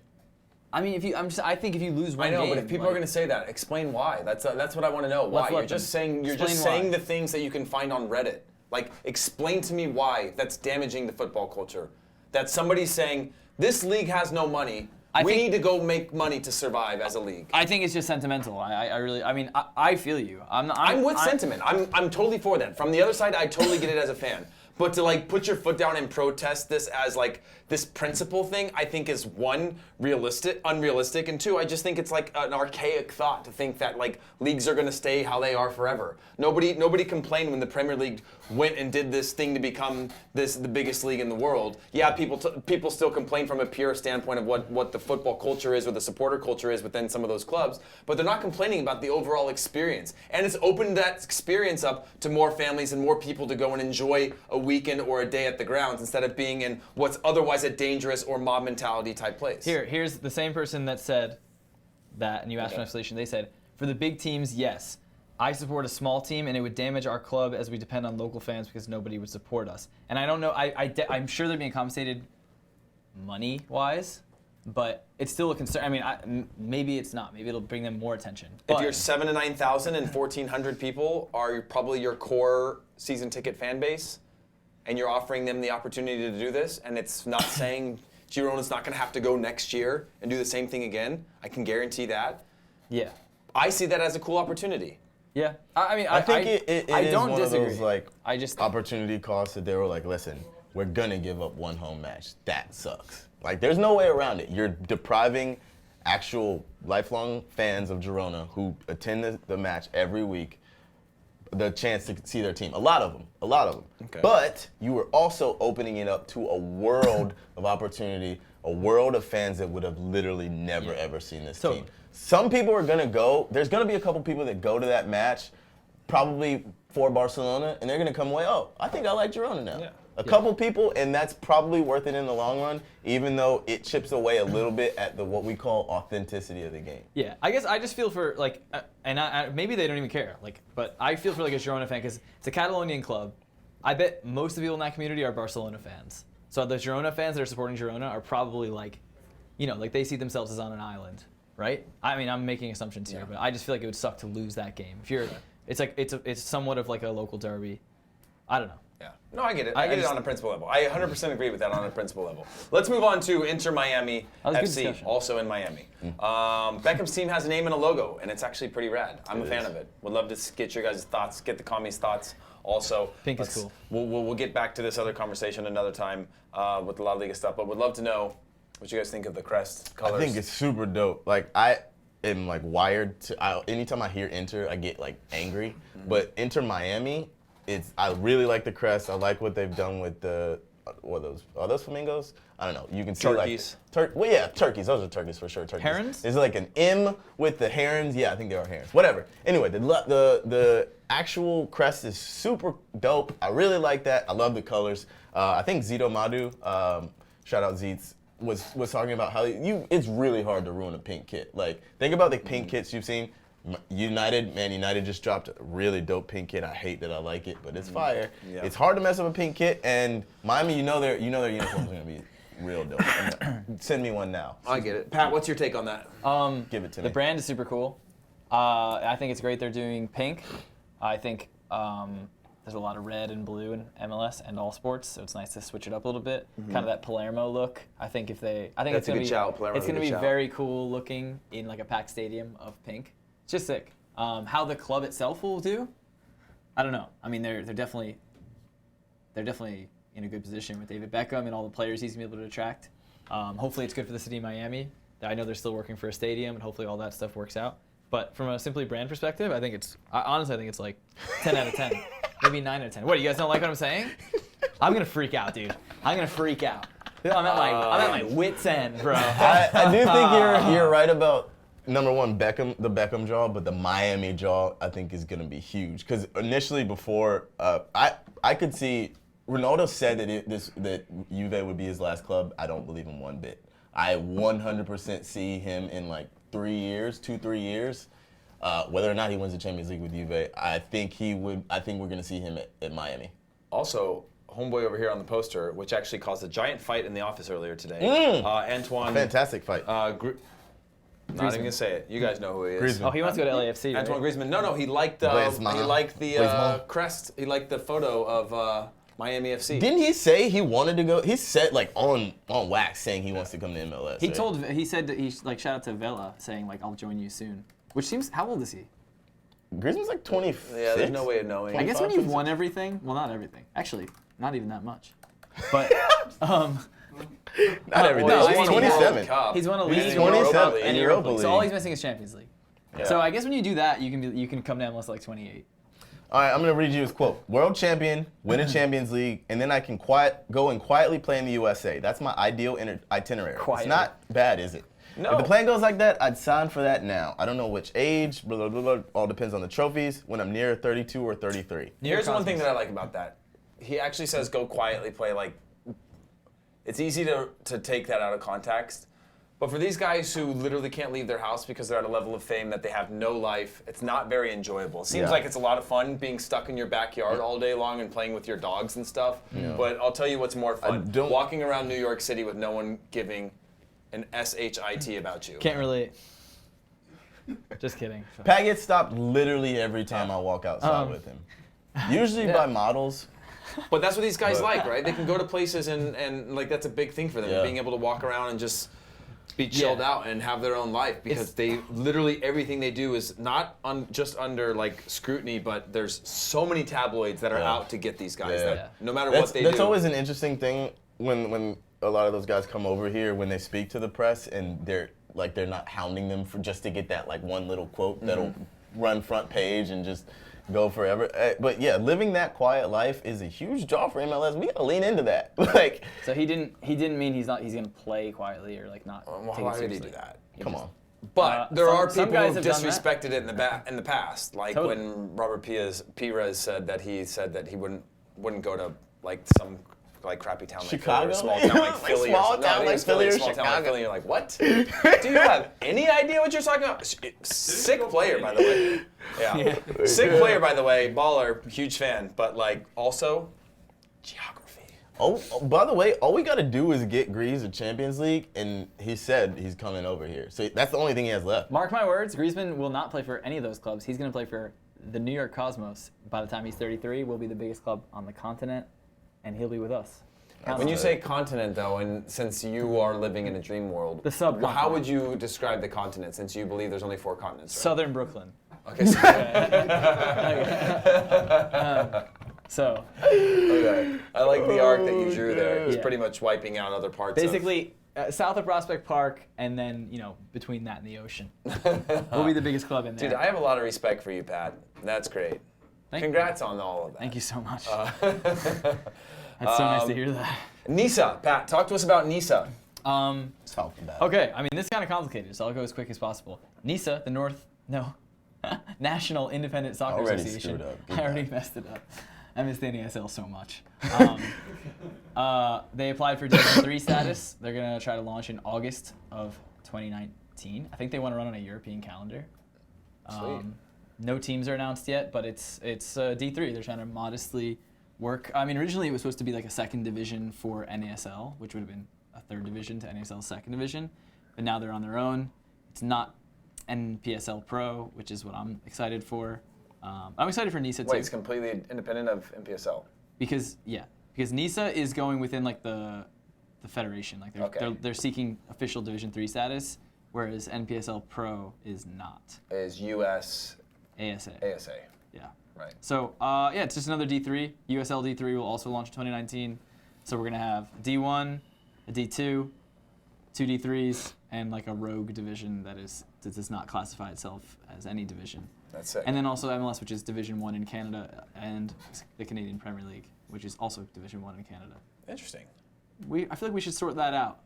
I mean, I think if you lose one game, I know, but if people are going to say that, explain why. That's what I want to know. Why? You're just saying the things that you can find on Reddit. Like, explain to me why that's damaging the football culture. That somebody's saying this league has no money. We need to go make money to survive as a league. I think it's just sentimental. I feel you. I'm with sentiment. I'm totally for that. From the other side, I totally get it as a fan. But to like put your foot down and protest this as like this principle thing, I think is one, unrealistic, and two, I just think it's like an archaic thought to think that like leagues are going to stay how they are forever. Nobody complained when the Premier League went and did this thing to become the biggest league in the world. Yeah, people still complain from a pure standpoint of what the football culture is or the supporter culture is within some of those clubs, but they're not complaining about the overall experience. And it's opened that experience up to more families and more people to go and enjoy a weekend or a day at the grounds instead of being in what's otherwise a dangerous or mob mentality type place. Here's the same person that said that, and you asked for an explanation. They said, for the big teams, yes. I support a small team, and it would damage our club as we depend on local fans because nobody would support us. And I don't know, I'm sure they're being compensated money-wise, but it's still a concern. I mean, maybe it's not. Maybe it'll bring them more attention. If you're 7,000 to 9,000 and 1,400 people are probably your core season ticket fan base, and you're offering them the opportunity to do this, and it's not saying Girona's not going to have to go next year and do the same thing again, I can guarantee that. Yeah. I see that as a cool opportunity. Yeah. I mean, I think it I is don't one disagree. of those like opportunity costs that they were like, listen, we're going to give up one home match. That sucks. Like, there's no way around it. You're depriving actual lifelong fans of Girona who attend the match every week the chance to see their team. A lot of them. Okay. But you were also opening it up to a world of opportunity, a world of fans that would have literally never ever seen this team. Some people are going to go. There's going to be a couple people that go to that match, probably for Barcelona, and they're going to come away, oh, I think I like Girona now. Yeah. A couple people, and that's probably worth it in the long run, even though it chips away a little bit at the what we call authenticity of the game. Yeah, I guess I just feel for, like, and maybe they don't even care, like, but I feel for, like, a Girona fan, because it's a Catalonian club. I bet most of the people in that community are Barcelona fans. So the Girona fans that are supporting Girona are probably, like, you know, like, they see themselves as on an island, right? I mean, I'm making assumptions here, but I just feel like it would suck to lose that game. If you're, it's like, it's somewhat of, like, a local derby. I don't know. Yeah. No, I get it. I get it on a principle level. I 100% agree with that on a principle level. Let's move on to Inter Miami FC, also in Miami. Beckham's team has a name and a logo, and it's actually pretty rad. I'm a fan of it. Would love to get your guys' thoughts, get the commies' thoughts also. Pink is cool. We'll get back to this other conversation another time with the La Liga stuff, but would love to know what you guys think of the crest colors. I think it's super dope. Like, I am like wired to, anytime I hear Inter, I get like angry. But Inter Miami, I really like the crest. I like what they've done with the, what are those flamingos? I don't know. You can see turkeys. Well, yeah, turkeys. Those are turkeys for sure. Turkeys. Herons? There's like an M with the herons. Yeah, I think they are herons. Whatever. Anyway, the actual crest is super dope. I really like that. I love the colors. I think Zito Madu, shout out Zeets, was talking about how it's really hard to ruin a pink kit. Like, think about the pink kits you've seen. United just dropped a really dope pink kit. I hate that I like it, but it's fire. Yeah. It's hard to mess up a pink kit, and Miami, you know their uniforms are gonna be real dope. Send me one now. I get it. Pat, what's your take on that? Give it to me. The brand is super cool. I think it's great they're doing pink. I think there's a lot of red and blue in MLS and all sports, so it's nice to switch it up a little bit. Kind of that Palermo look. I think it's gonna be very cool looking in like a packed stadium of pink. It's just sick. How the club itself will do, I don't know. I mean, they're definitely in a good position with David Beckham and all the players he's gonna be able to attract. Hopefully, it's good for the city of Miami. I know they're still working for a stadium, and hopefully all that stuff works out. But from a simply brand perspective, I honestly think it's like 10 out of 10, maybe 9 out of 10. What, you guys don't like what I'm saying? I'm gonna freak out, dude. I'm gonna freak out. I'm at my wit's end, bro. I do think you're right about number one, the Beckham jaw, but the Miami jaw I think is gonna be huge. Because initially before, I could see Ronaldo said that Juve would be his last club. I don't believe him one bit. I 100% see him in like 3 years, 2-3 years. Whether or not he wins the Champions League with Juve, I think he would. I think we're gonna see him at Miami. Also, homeboy over here on the poster, which actually caused a giant fight in the office earlier today. Antoine. Fantastic fight. Not even gonna say it. You guys know who he is. Oh, he wants to go to LAFC. Right? Antoine Griezmann. No, he liked the crest. He liked the photo of Miami FC. Didn't he say he wanted to go? He said like on wax saying he wants to come to MLS. He said that he shout out to Vela saying like I'll join you soon. Which seems, how old is he? Griezmann's like 26. Yeah, there's no way of knowing. I guess when you've won everything, well, not everything. Actually, not even that much. But not everything. No, He's 27. He's won a league, 27 and Europa League. So all he's missing is Champions League. Yeah. So I guess when you do that, you can come down MLS like 28. All right, I'm going to read you his quote. World champion, win a Champions League, and then I can go and quietly play in the USA. That's my ideal itinerary. It's not bad, is it? No. If the plan goes like that, I'd sign for that now. I don't know which age, blah, blah, blah, blah. All depends on the trophies, when I'm near 32 or 33. Here's one thing that I like about that. He actually says go quietly play. Like, it's easy to take that out of context. But for these guys who literally can't leave their house because they're at a level of fame that they have no life, it's not very enjoyable. It seems like it's a lot of fun being stuck in your backyard all day long and playing with your dogs and stuff. Yeah. But I'll tell you what's more fun. Walking around New York City with no one giving an SHIT about you. Can't relate. Just kidding. Pat gets stopped literally every time I walk outside with him. Usually by models. But that's what these guys like, right? They can go to places and like that's a big thing for them, being able to walk around and just be chilled out and have their own life because they literally everything they do is not just under like scrutiny, but there's so many tabloids that are out to get these guys that no matter what they do. That's always an interesting thing when a lot of those guys come over here when they speak to the press and they're not hounding them for just to get that like one little quote that'll run front page and just go forever. But yeah, living that quiet life is a huge draw for MLS. We gotta lean into that. Like, so he didn't mean he's gonna play quietly or like not. Why would he do that? Come on. But there are people who've disrespected it in the past, like when Robert Pires said that he wouldn't go to like some like crappy town like Chicago, small town like Philly, small town like Philly or small town like Chicago. Philly. You're like, what? Do you have any idea what you're talking about? Sick player, by the way. Yeah. Sick player, by the way. Baller, huge fan. But like also, geography. Oh, by the way, all we got to do is get Greaves a Champions League, and he said he's coming over here. So that's the only thing he has left. Mark my words, Griezmann will not play for any of those clubs. He's going to play for the New York Cosmos. By the time he's 33, will be the biggest club on the continent, and he'll be with us. When you say continent, though, and since you are living in a dream world, the subcontinent. How would you describe the continent, since you believe there's only 4 continents? Right? Southern Brooklyn. Okay. So. Okay. I like the arc that you drew there. It's pretty much wiping out other parts. Basically, south of Prospect Park, and then between that and the ocean, we'll be the biggest club in there. Dude, I have a lot of respect for you, Pat. That's great. Congrats on all of that. Thank you so much. That's so nice to hear that. Nisa, Pat, talk to us about Nisa. Talk about okay, I mean, this is kind of complicated, so I'll go as quick as possible. Nisa, National Independent Soccer Association. I already messed it up. I miss the NASL so much. They applied for Division 3 status. They're going to try to launch in August of 2019. I think they want to run on a European calendar. No teams are announced yet, but it's D3. They're trying to modestly work. I mean, originally it was supposed to be like a 2nd division for NASL, which would have been a 3rd division to NASL's 2nd division. But now they're on their own. It's not NPSL Pro, which is what I'm excited for. I'm excited for Nisa too. Wait, it's completely independent of NPSL? Because Nisa is going within like the federation. Like they're seeking official Division 3 status, whereas NPSL Pro is not. Is US ASA. ASA. Yeah. Right. So yeah, it's just another D3. USL D3 will also launch in 2019. So we're gonna have D1, a D2, 2 D3s, and like a rogue division that does not classify itself as any division. That's it. And then also MLS, which is Division 1 in Canada, and the Canadian Premier League, which is also Division 1 in Canada. Interesting. I feel like we should sort that out.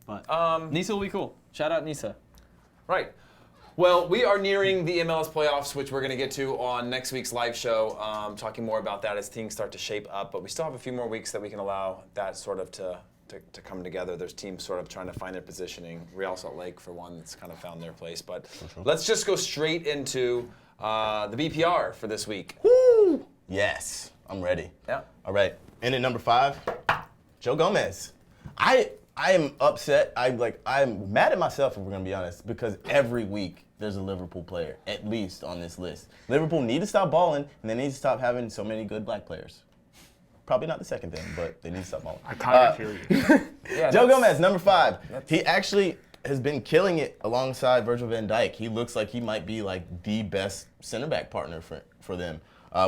But Nisa will be cool. Shout out Nisa. Right. Well, we are nearing the MLS playoffs, which we're going to get to on next week's live show, talking more about that as things start to shape up. But we still have a few more weeks that we can allow that sort of to come together. There's teams sort of trying to find their positioning. Real Salt Lake, for one, that's kind of found their place. But let's just go straight into the BPR for this week. Woo! Yes, I'm ready. Yeah. All right. In at number 5, Joe Gomez. I am upset. I'm mad at myself, if we're gonna be honest, because every week there's a Liverpool player at least on this list. Liverpool need to stop balling, and they need to stop having so many good black players. Probably not the second thing, but they need to stop balling. I kind of feel you. Yeah, Joe Gomez, number 5. He actually has been killing it alongside Virgil van Dijk. He looks like he might be like the best center back partner for them.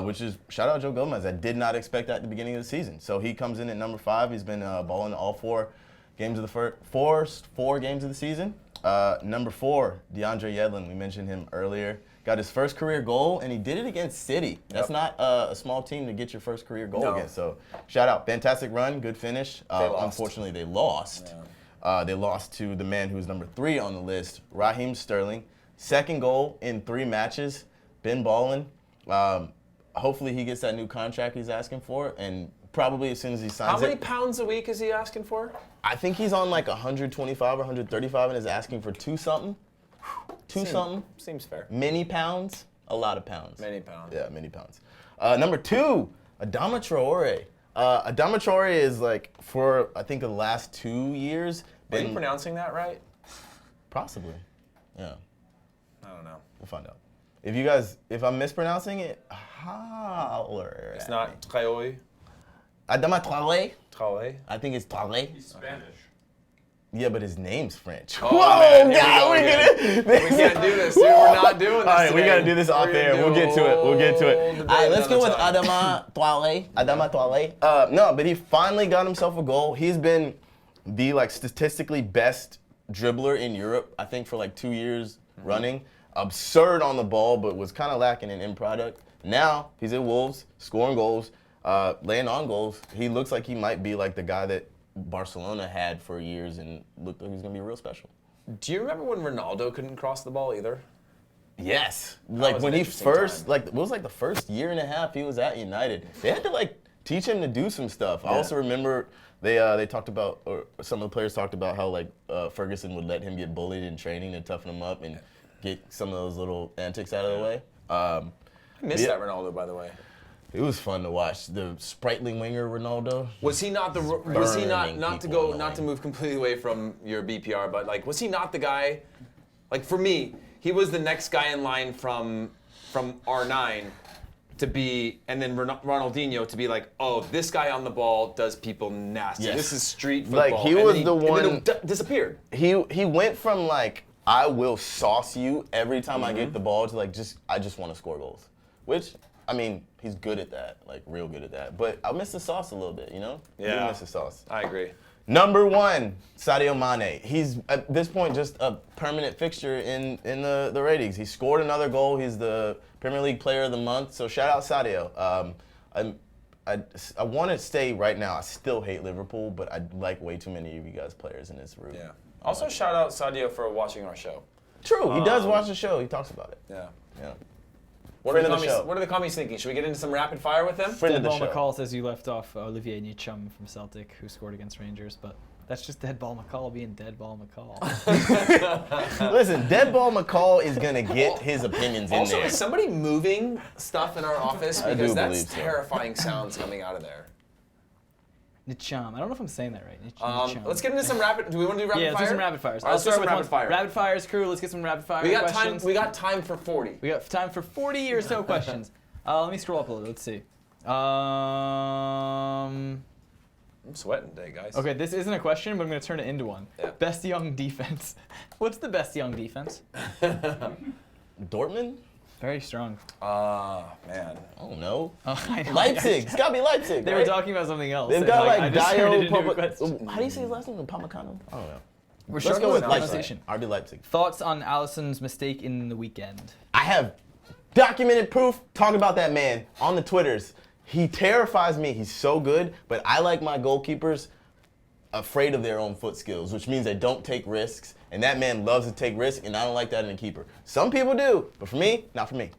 Which is, shout out Joe Gomez. I did not expect that at the beginning of the season. So he comes in at number 5. He's been balling all 4 games of the first 4 games of the season. Number 4, DeAndre Yedlin. We mentioned him earlier. Got his first career goal, and he did it against City. That's not a small team to get your first career goal against. So shout out. Fantastic run, good finish. Unfortunately, they lost. Yeah. They lost to the man who's number 3 on the list, Raheem Sterling. Second goal in 3 matches. Been balling. Hopefully he gets that new contract he's asking for, and probably as soon as he signs it. How many pounds a week is he asking for? I think he's on like 125 or 135 and is asking for 2 something. Seems fair. Many pounds, a lot of pounds. Many pounds. Yeah, many pounds. Number 2, Adama Traore. Adama Traore is like, for I think the last 2 years. Are you pronouncing that right? Possibly. Yeah. I don't know. We'll find out. If I'm mispronouncing it, holler. It's not Traore. Adama Traore? Traore. I think it's Traore. He's Spanish. Yeah, but his name's French. Oh, man, we can't do this, dude. We're not doing this. All right, today. we got to do this off air. We'll get to it. All right, let's go with Adama Traore. Adama Traore. No, but he finally got himself a goal. He's been the statistically best dribbler in Europe, I think, for 2 years running. Absurd on the ball, but was kind of lacking in end product. Now he's at Wolves, scoring goals, laying on goals. He looks like he might be like the guy that Barcelona had for years and looked like he's going to be real special. Do you remember when Ronaldo couldn't cross the ball either? Yes. Was When an he interesting first, time. it was the first year and a half he was at United. They had to teach him to do some stuff. I also remember they talked about, or some of the players talked about how Ferguson would let him get bullied in training to toughen him up and get some of those little antics out of the way. I missed that Ronaldo, by the way. It was fun to watch. The sprightly winger Ronaldo. Was he not to move completely away from your BPR, but was he not the guy? For me, he was the next guy in line from R9 to be, and then Ronaldinho to be oh, this guy on the ball does people nasty. Yes. This is street football. He was the one. And then it disappeared. He went from I will sauce you every time I get the ball to I just want to score goals, which. I mean, he's good at that, real good at that. But I miss the sauce a little bit, you know? Yeah. I miss the sauce. I agree. Number 1, Sadio Mane. He's, at this point, just a permanent fixture in the ratings. He scored another goal. He's the Premier League Player of the Month. So shout out Sadio. I want to stay right now. I still hate Liverpool, but I like way too many of you guys players in this room. Yeah. Also, shout out Sadio for watching our show. True. He does watch the show. He talks about it. Yeah. Yeah. What are the commies thinking? Should we get into some rapid fire with them? Deadball McCall says you left off Olivier Nichum from Celtic, who scored against Rangers, but that's just Deadball McCall being Deadball McCall. Listen, Deadball McCall is going to get his opinions in also, there. is somebody moving stuff in our office? I Because do that's believe so. terrifying sounds coming out of there. Nichum. I don't know if I'm saying that right. Nichum. Let's get into some rapid. Do we want to do rapid fire? Yeah, let's do some rapid fires. All right, I'll start with rapid fire. Rapid fires, crew. Let's get some rapid fire questions. We got time for 40. We got time for 40 or so questions. Let me scroll up a little. Let's see. I'm sweating today, guys. Okay, this isn't a question, but I'm going to turn it into one. Yeah. Best young defense. What's the best young defense? Dortmund? Very strong. Man. I don't know. I know. Leipzig. It's gotta be Leipzig. They right? were talking about something else. They've and, got I like just turned it Dio. into a question. How do you say his last name? Upamecano? I don't know. We're Let's struggling go with with Leipzig. pronunciation. RB Leipzig. Thoughts on Alisson's mistake in the weekend? I have documented proof. Talk about that man on the Twitters. He terrifies me. He's so good, but I like my goalkeepers afraid of their own foot skills, which means they don't take risks. And that man loves to take risks, and I don't like that in a keeper. Some people do, but for me, not for me.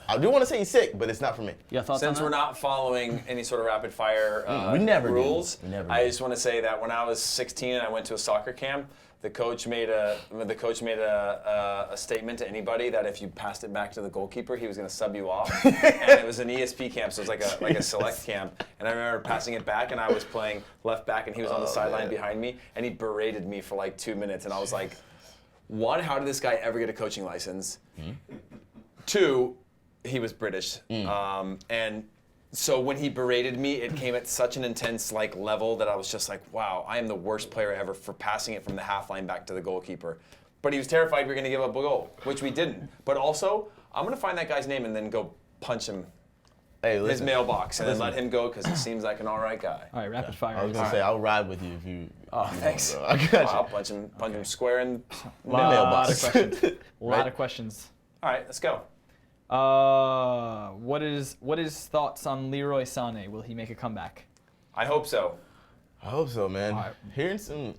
I do want to say he's sick, but it's not for me. Yeah, thoughts Since on we're that? not following any sort of rapid fire we never do. rules, We never I do. just want to say that when I was 16 and I went to a soccer camp, the coach made a statement to anybody that if you passed it back to the goalkeeper, he was going to sub you off. And it was an ESP camp, so it was like a select camp. And I remember passing it back, and I was playing left back, and he was on the sideline behind me, and he berated me for like 2 minutes, and I was like, one, how did this guy ever get a coaching license? Two, he was British, and so when he berated me, it came at such an intense like level that I was just like, wow, I am the worst player ever for passing it from the half line back to the goalkeeper. But he was terrified we were going to give up a goal, which we didn't. But also, I'm going to find that guy's name and then go punch him his mailbox and then let him go because he seems like an all right guy. All right, rapid fire. I was gonna say I'll ride with you if you. Oh, thanks. I got you. I'll punch him square in the Lot mailbox. of questions. A lot of questions. All right, let's go. What is thoughts on Leroy Sané? Will he make a comeback? I hope so. I hope so, man. Right. Hearing some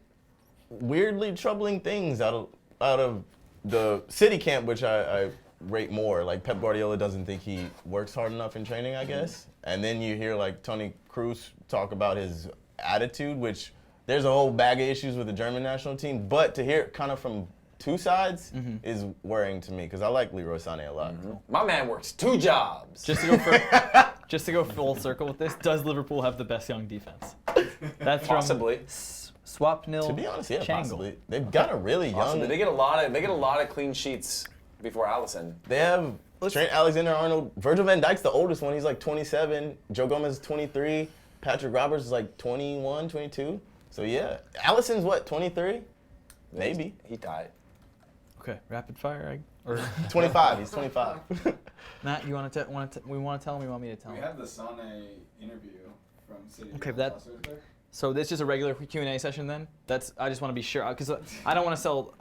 weirdly troubling things out of the City camp, which I rate more. Like Pep Guardiola doesn't think he works hard enough in training, I guess. And then you hear like Toni Kroos talk about his attitude, which there's a whole bag of issues with the German national team. But to hear it kind of from two sides is worrying to me because I like Leroy Sané a lot. My man works 2 jobs. Just to go full circle with this, does Liverpool have the best young defense? That's Possibly. Swapnil. To be honest, yeah, Changle. possibly. They've got a really young. Possibly. They get a lot of clean sheets before Alisson. They have Trent Alexander-Arnold. Virgil van Dijk's the oldest one. He's like 27. Joe Gomez is 23. Patrick Roberts is like 21, 22. So yeah, Alisson's what, 23? Maybe. He died. Okay, rapid fire. Or 25. He's 25. Matt, you want to we want to tell him? You want me to tell We him? have the Sané interview from City. Okay, So this is a regular Q&A session then? I just want to be sure because I don't want to sell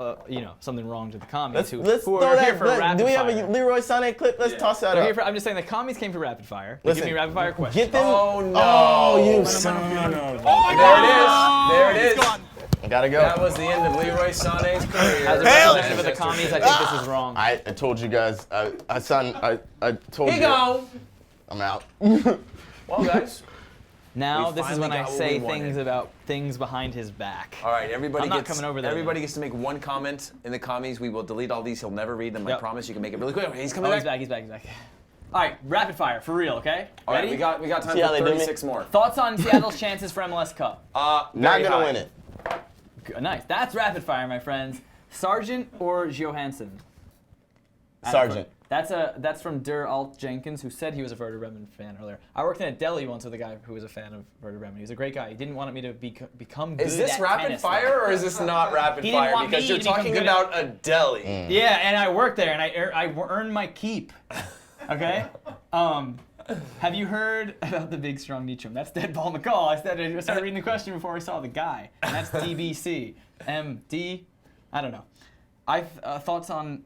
something wrong to the commies who Let's are throw here that. for rapid Do we fire. have a Leroy Sané clip? Let's toss that They're up. here for, I'm just saying the commies came for rapid fire. They give Listen, me rapid fire questions. Get them. Oh no! Oh, you son of. There it is. I gotta go. That was the end of Leroy Sané's career. As a representative of the commies, I think this is wrong. I told you guys. I told Here you. you go. I'm out. Well, guys. Now We this is finally when I got what say we wanted. things about things behind his back. All right, everybody I'm not gets coming over there. Everybody gets to make one comment in the commies. We will delete all these. He'll never read them. I Yep. promise. You can make it really quick. Okay, he's coming Oh, back. he's back. All right, rapid fire for real, okay? All right, Ready? we got time See how for they do me? 36 more. Thoughts on Seattle's chances for MLS Cup? Not Very gonna high. win it. Nice. That's rapid fire, my friends. Sargent or Johansson? Sargent. That's from Der Alt Jenkins, who said he was a Werder Bremen fan earlier. I worked in a deli once with a guy who was a fan of Werder Bremen. He was a great guy. He didn't want me to become good Is this at rapid tennis, fire though. or is this not rapid He didn't fire? want Because me you're to become talking good about a deli. Yeah, and I worked there, and I earned my keep. Okay? Have you heard about the big strong Nichum? That's Deadball McCall. I started reading the question before I saw the guy. And that's DBC. MD? I don't know. Thoughts on,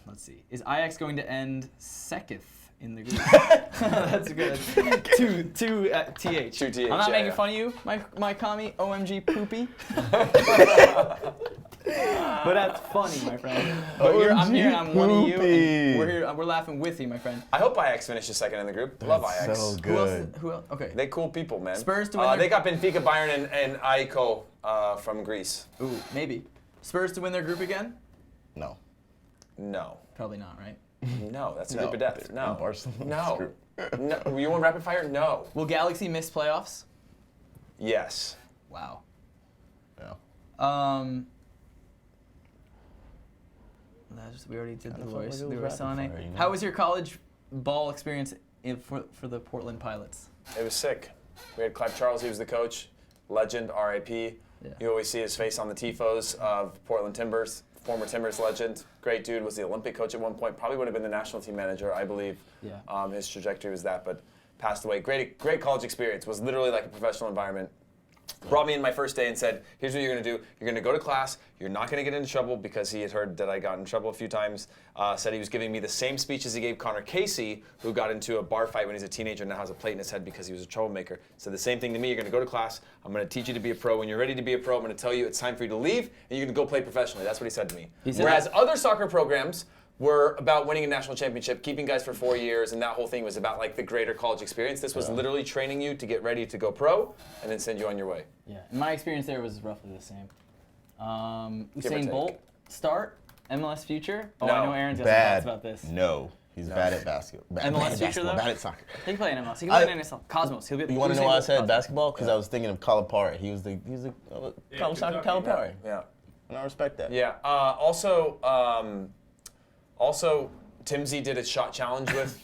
let's see. Is Ajax going to end second in the group? That's good. Two TH. Two TH, I'm not yeah, making yeah. fun of you, my commie, OMG poopy. But that's funny, my friend. But I'm here and I'm one of you, and we're here. We're laughing with you, my friend. I hope Ajax finishes second in the group. Love Ajax. So Who else? good. Who else? Okay. They cool people, man. Spurs to win their- They got Benfica, Bayern, and Aiko from Greece. Ooh, maybe. Spurs to win their group again? No. No. Probably not, right? No, that's a No, group of death. they're No. in Barcelona's No. group. No. You want rapid fire? No. Will Galaxy miss playoffs? Yes. Wow. Yeah. We already did Kinda the felt voice. like it was Leroy rapid Sané. fire, you know? How was your college ball experience for the Portland Pilots? It was sick. We had Clive Charles. He was the coach. Legend. R.I.P. Yeah. You always see his face on the tifos of Portland Timbers. former Timbers legend, great dude, was the Olympic coach at one point, probably would have been the national team manager, I believe. Yeah. His trajectory was that, but passed away. Great college experience, was literally like a professional environment. Brought me in my first day and said, here's what you're going to do. You're going to go to class. You're not going to get into trouble, because he had heard that I got in trouble a few times. Said he was giving me the same speech as he gave Connor Casey, who got into a bar fight when he was a teenager and now has a plate in his head because he was a troublemaker. Said the same thing to me. You're going to go to class. I'm going to teach you to be a pro. When you're ready to be a pro, I'm going to tell you it's time for you to leave, and you're going to go play professionally. That's what he said to me. Whereas other soccer programs were about winning a national championship, keeping guys for 4 years, and that whole thing was about like the greater college experience. This was literally training you to get ready to go pro, and then send you on your way. Yeah, my experience there was roughly the same. Give or Usain take. Bolt, start, MLS future. Oh, No. I know Aaron's got some Bad. thoughts about this. No. He's bad at basketball. Bad MLS at future, basketball, though? bad at soccer. He can play in MLS. He can play in NSL. Cosmos. He'll be. You want to Usain know why I Bolt, said Cosmos. basketball? Because I was thinking of Calipari. He was the college soccer Calipari. Yeah. And I respect that. Yeah. Also, Timsy did a shot challenge with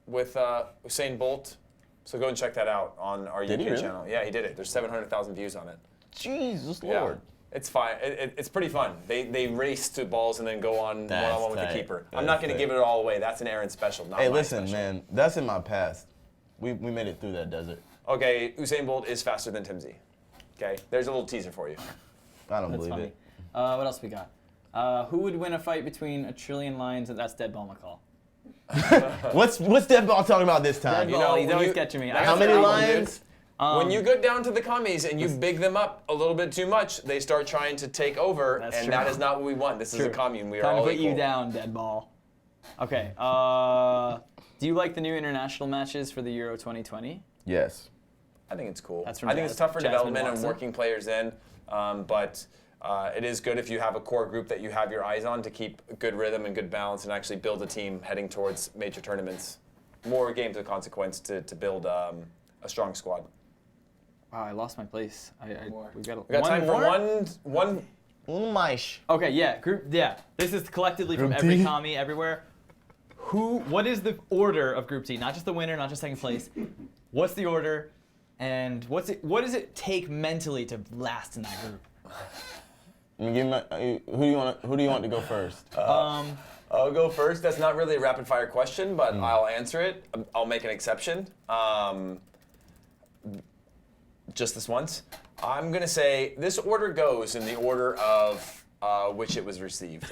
Usain Bolt. So go and check that out on our Did he UK really? channel. Yeah, he did it. There's 700,000 views on it. Jesus Yeah. Lord. It's fine. It's pretty fun. They race to balls and then go on That's one-on-one with the tight. keeper. I'm That's not going to tight. give it all away. That's an Aaron special, not Hey, my listen, special. man. That's in my past. We made it through that desert. Okay, Usain Bolt is faster than Timsy. Okay, there's a little teaser for you. I don't That's believe funny. it. What else we got? Who would win a fight between a trillion lions? That's Dead Ball McCall. What's Dead Ball talking about this time? Dead Ball, he's when always you- catching me. How many lions? When you go down to the commies and you big them up a little bit too much, they start trying to take over, That's and true. that is not what we want. This is a commune. We are Time to all put equal. you down, Dead Ball. Okay. Do you like the new international matches for the Euro 2020? Yes. I think it's cool. That's from I think it's tough for Jasmine development and Watson. working players in, but it is good if you have a core group that you have your eyes on to keep good rhythm and good balance and actually build a team heading towards major tournaments. More games of consequence to build a strong squad. Wow, I lost my place. We got We got time more? for one. Maish. Okay, yeah, group. Yeah, this is collectively from Group every D. commie everywhere. What is the order of Group D? Not just the winner, not just second place. What's the order, and what does it take mentally to last in that group? Who do you want to go first? I'll go first. That's not really a rapid fire question, but I'll answer it. I'll make an exception. Just this once. I'm going to say this order goes in the order of which it was received.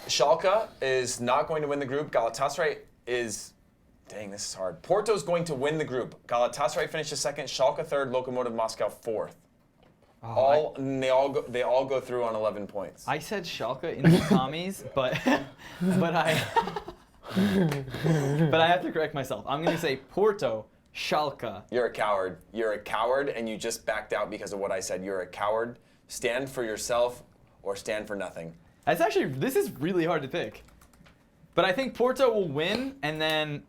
Schalke is not going to win the group. Galatasaray is, dang, this is hard. Porto's going to win the group. Galatasaray finishes second. Schalke third. Lokomotiv Moscow fourth. They all go through on 11 points. I said Schalke in the commies, but I have to correct myself. I'm going to say Porto, Schalke. You're a coward. You're a coward, and you just backed out because of what I said. You're a coward. Stand for yourself or stand for nothing. This is really hard to pick. But I think Porto will win, and then,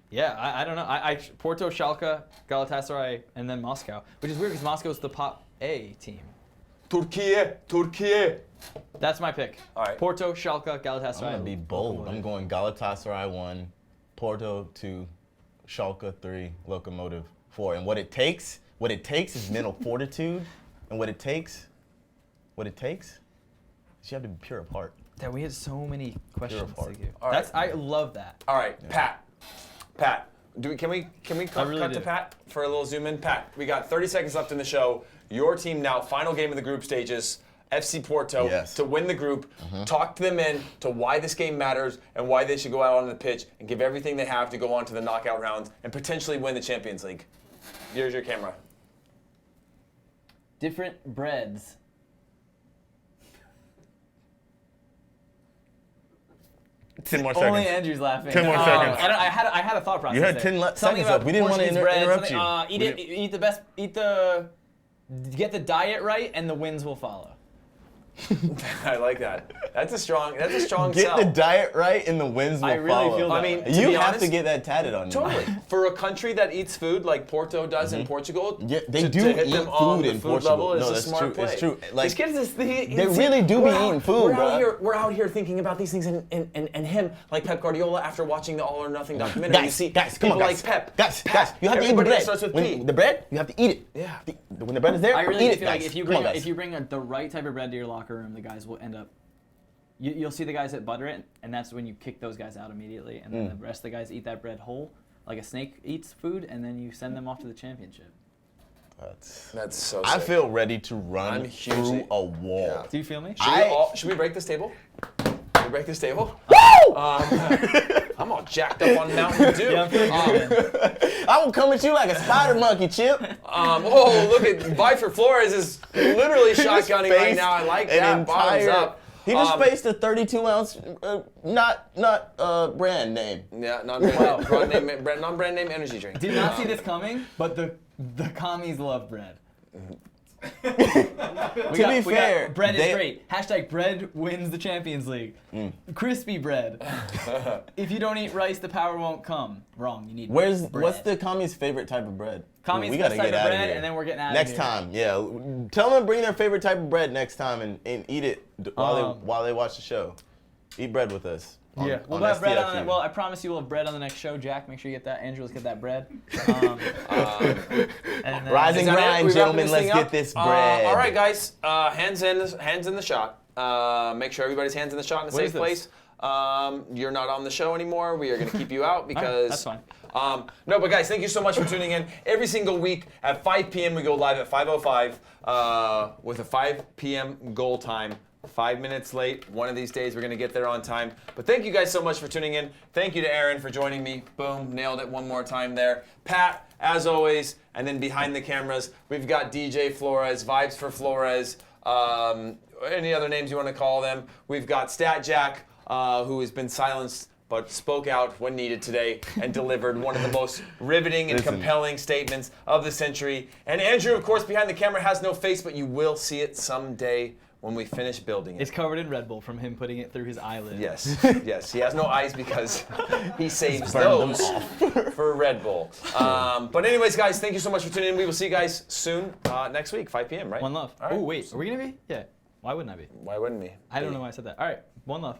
yeah, I don't know. Porto, Schalke, Galatasaray, and then Moscow, which is weird because Moscow's the Pot A team. Turkey. That's my pick. All right. Porto, Schalke, Galatasaray. I'm gonna be bold. Lokomotiv. I'm going Galatasaray 1, Porto 2, Schalke 3, Lokomotiv 4. And what it takes is mental fortitude. And what it takes is you have to be pure of heart. That we had so many questions to heart. give. All right. I love that. All right, Pat. Can we cut really to do. Pat for a little zoom in? Pat, we got 30 seconds left in the show. Your team now, final game of the group stages. FC Porto Yes. to win the group. Talk to them in to why this game matters and why they should go out on the pitch and give everything they have to go on to the knockout rounds and potentially win the Champions League. Here's your camera. Different breads. Ten more Only Andrew's laughing. 10 more seconds. I had a thought process. You had there. 10 Something seconds about left. We didn't want to Portuguese bread, interrupt something, you. Get the diet right, and the wins will follow. I like that. That's a strong Get sell. the diet right and the wins will I really follow. feel that I mean, way. to You be have honest, to get that tatted on you. Totally. For a country that eats food like Porto does in Portugal, Yeah, they to do hit eat them on food the in food Portugal. level is No, a that's smart true. play. It's true. Like, These kids, they really do be eating food, we're bro. We're out here thinking about these things, and him, like Pep Guardiola, after watching the All or Nothing documentary, you see guys, people come on, guys. like Pep. Guys, you have to eat the Everybody bread. starts with When P. the bread, you have to eat it. Yeah. When the bread is there, I really eat do it, feel like guys. if you Come on, bring guys. the right type of bread to your locker room, the guys will end up. You'll see the guys that butter it, and that's when you kick those guys out immediately, and then the rest of the guys eat that bread whole, like a snake eats food, and then you send them off to the championship. That's so I sick. feel ready to run I'm hugely- through a wall. Yeah. Do you feel me? Should we break this table? Should we break this table? Woo! I'm all jacked up on Mountain Dew. Yeah, I'm feeling good, man. I will come at you like a spider monkey, Chip. Oh, look at Viper Flores is literally He just shotgunning right faced now. I like an that. Bottoms entire- up. He just faced a 32-ounce, not brand name. Yeah, non-brand name energy drink. Did not see this coming, but the commies love bread. To be fair, bread they- is great. Hashtag bread wins the Champions League. Crispy bread. If you don't eat rice, the power won't come. Wrong. You need bread. What's the commie's favorite type of bread? Commie's we gotta best type get of out bread, here. and then we're getting out next of here. time. Yeah, tell them to bring their favorite type of bread next time and eat it while they watch the show. Eat bread with us. On, Yeah, we'll on have bread on STFU. it. Well, I promise you we'll have bread on the next show. Jack, make sure you get that. Andrew, let's get that bread. And then, Rise and Is that it? grind, We wrapping gentlemen. this Let's thing get up? this bread. All right, guys. Hands in the shot. Make sure everybody's hands in the shot in a What safe is this? place. You're not on the show anymore. We are going to keep you out because that's fine. No, but guys, thank you so much for tuning in. Every single week at 5 p.m. we go live at 5:05 with a 5 p.m. goal time. 5 minutes late. One of these days we're going to get there on time. But thank you guys so much for tuning in. Thank you to Aaron for joining me. Boom, nailed it one more time there. Pat, as always, and then behind the cameras, we've got DJ Flores, Vibes for Flores, any other names you want to call them. We've got Stat Jack, who has been silenced but spoke out when needed today and delivered one of the most riveting and compelling statements of the century. And Andrew, of course, behind the camera has no face, but you will see it someday when we finish building it. It's covered in Red Bull from him putting it through his eyelid. Yes, yes. He has no eyes because he saves those for Red Bull. But anyways, guys, thank you so much for tuning in. We will see you guys soon next week, 5 p.m., right? One love. All right. Oh, wait. Are we going to be? Yeah. Why wouldn't I be? Why wouldn't we? I don't know why I said that. All right. One love.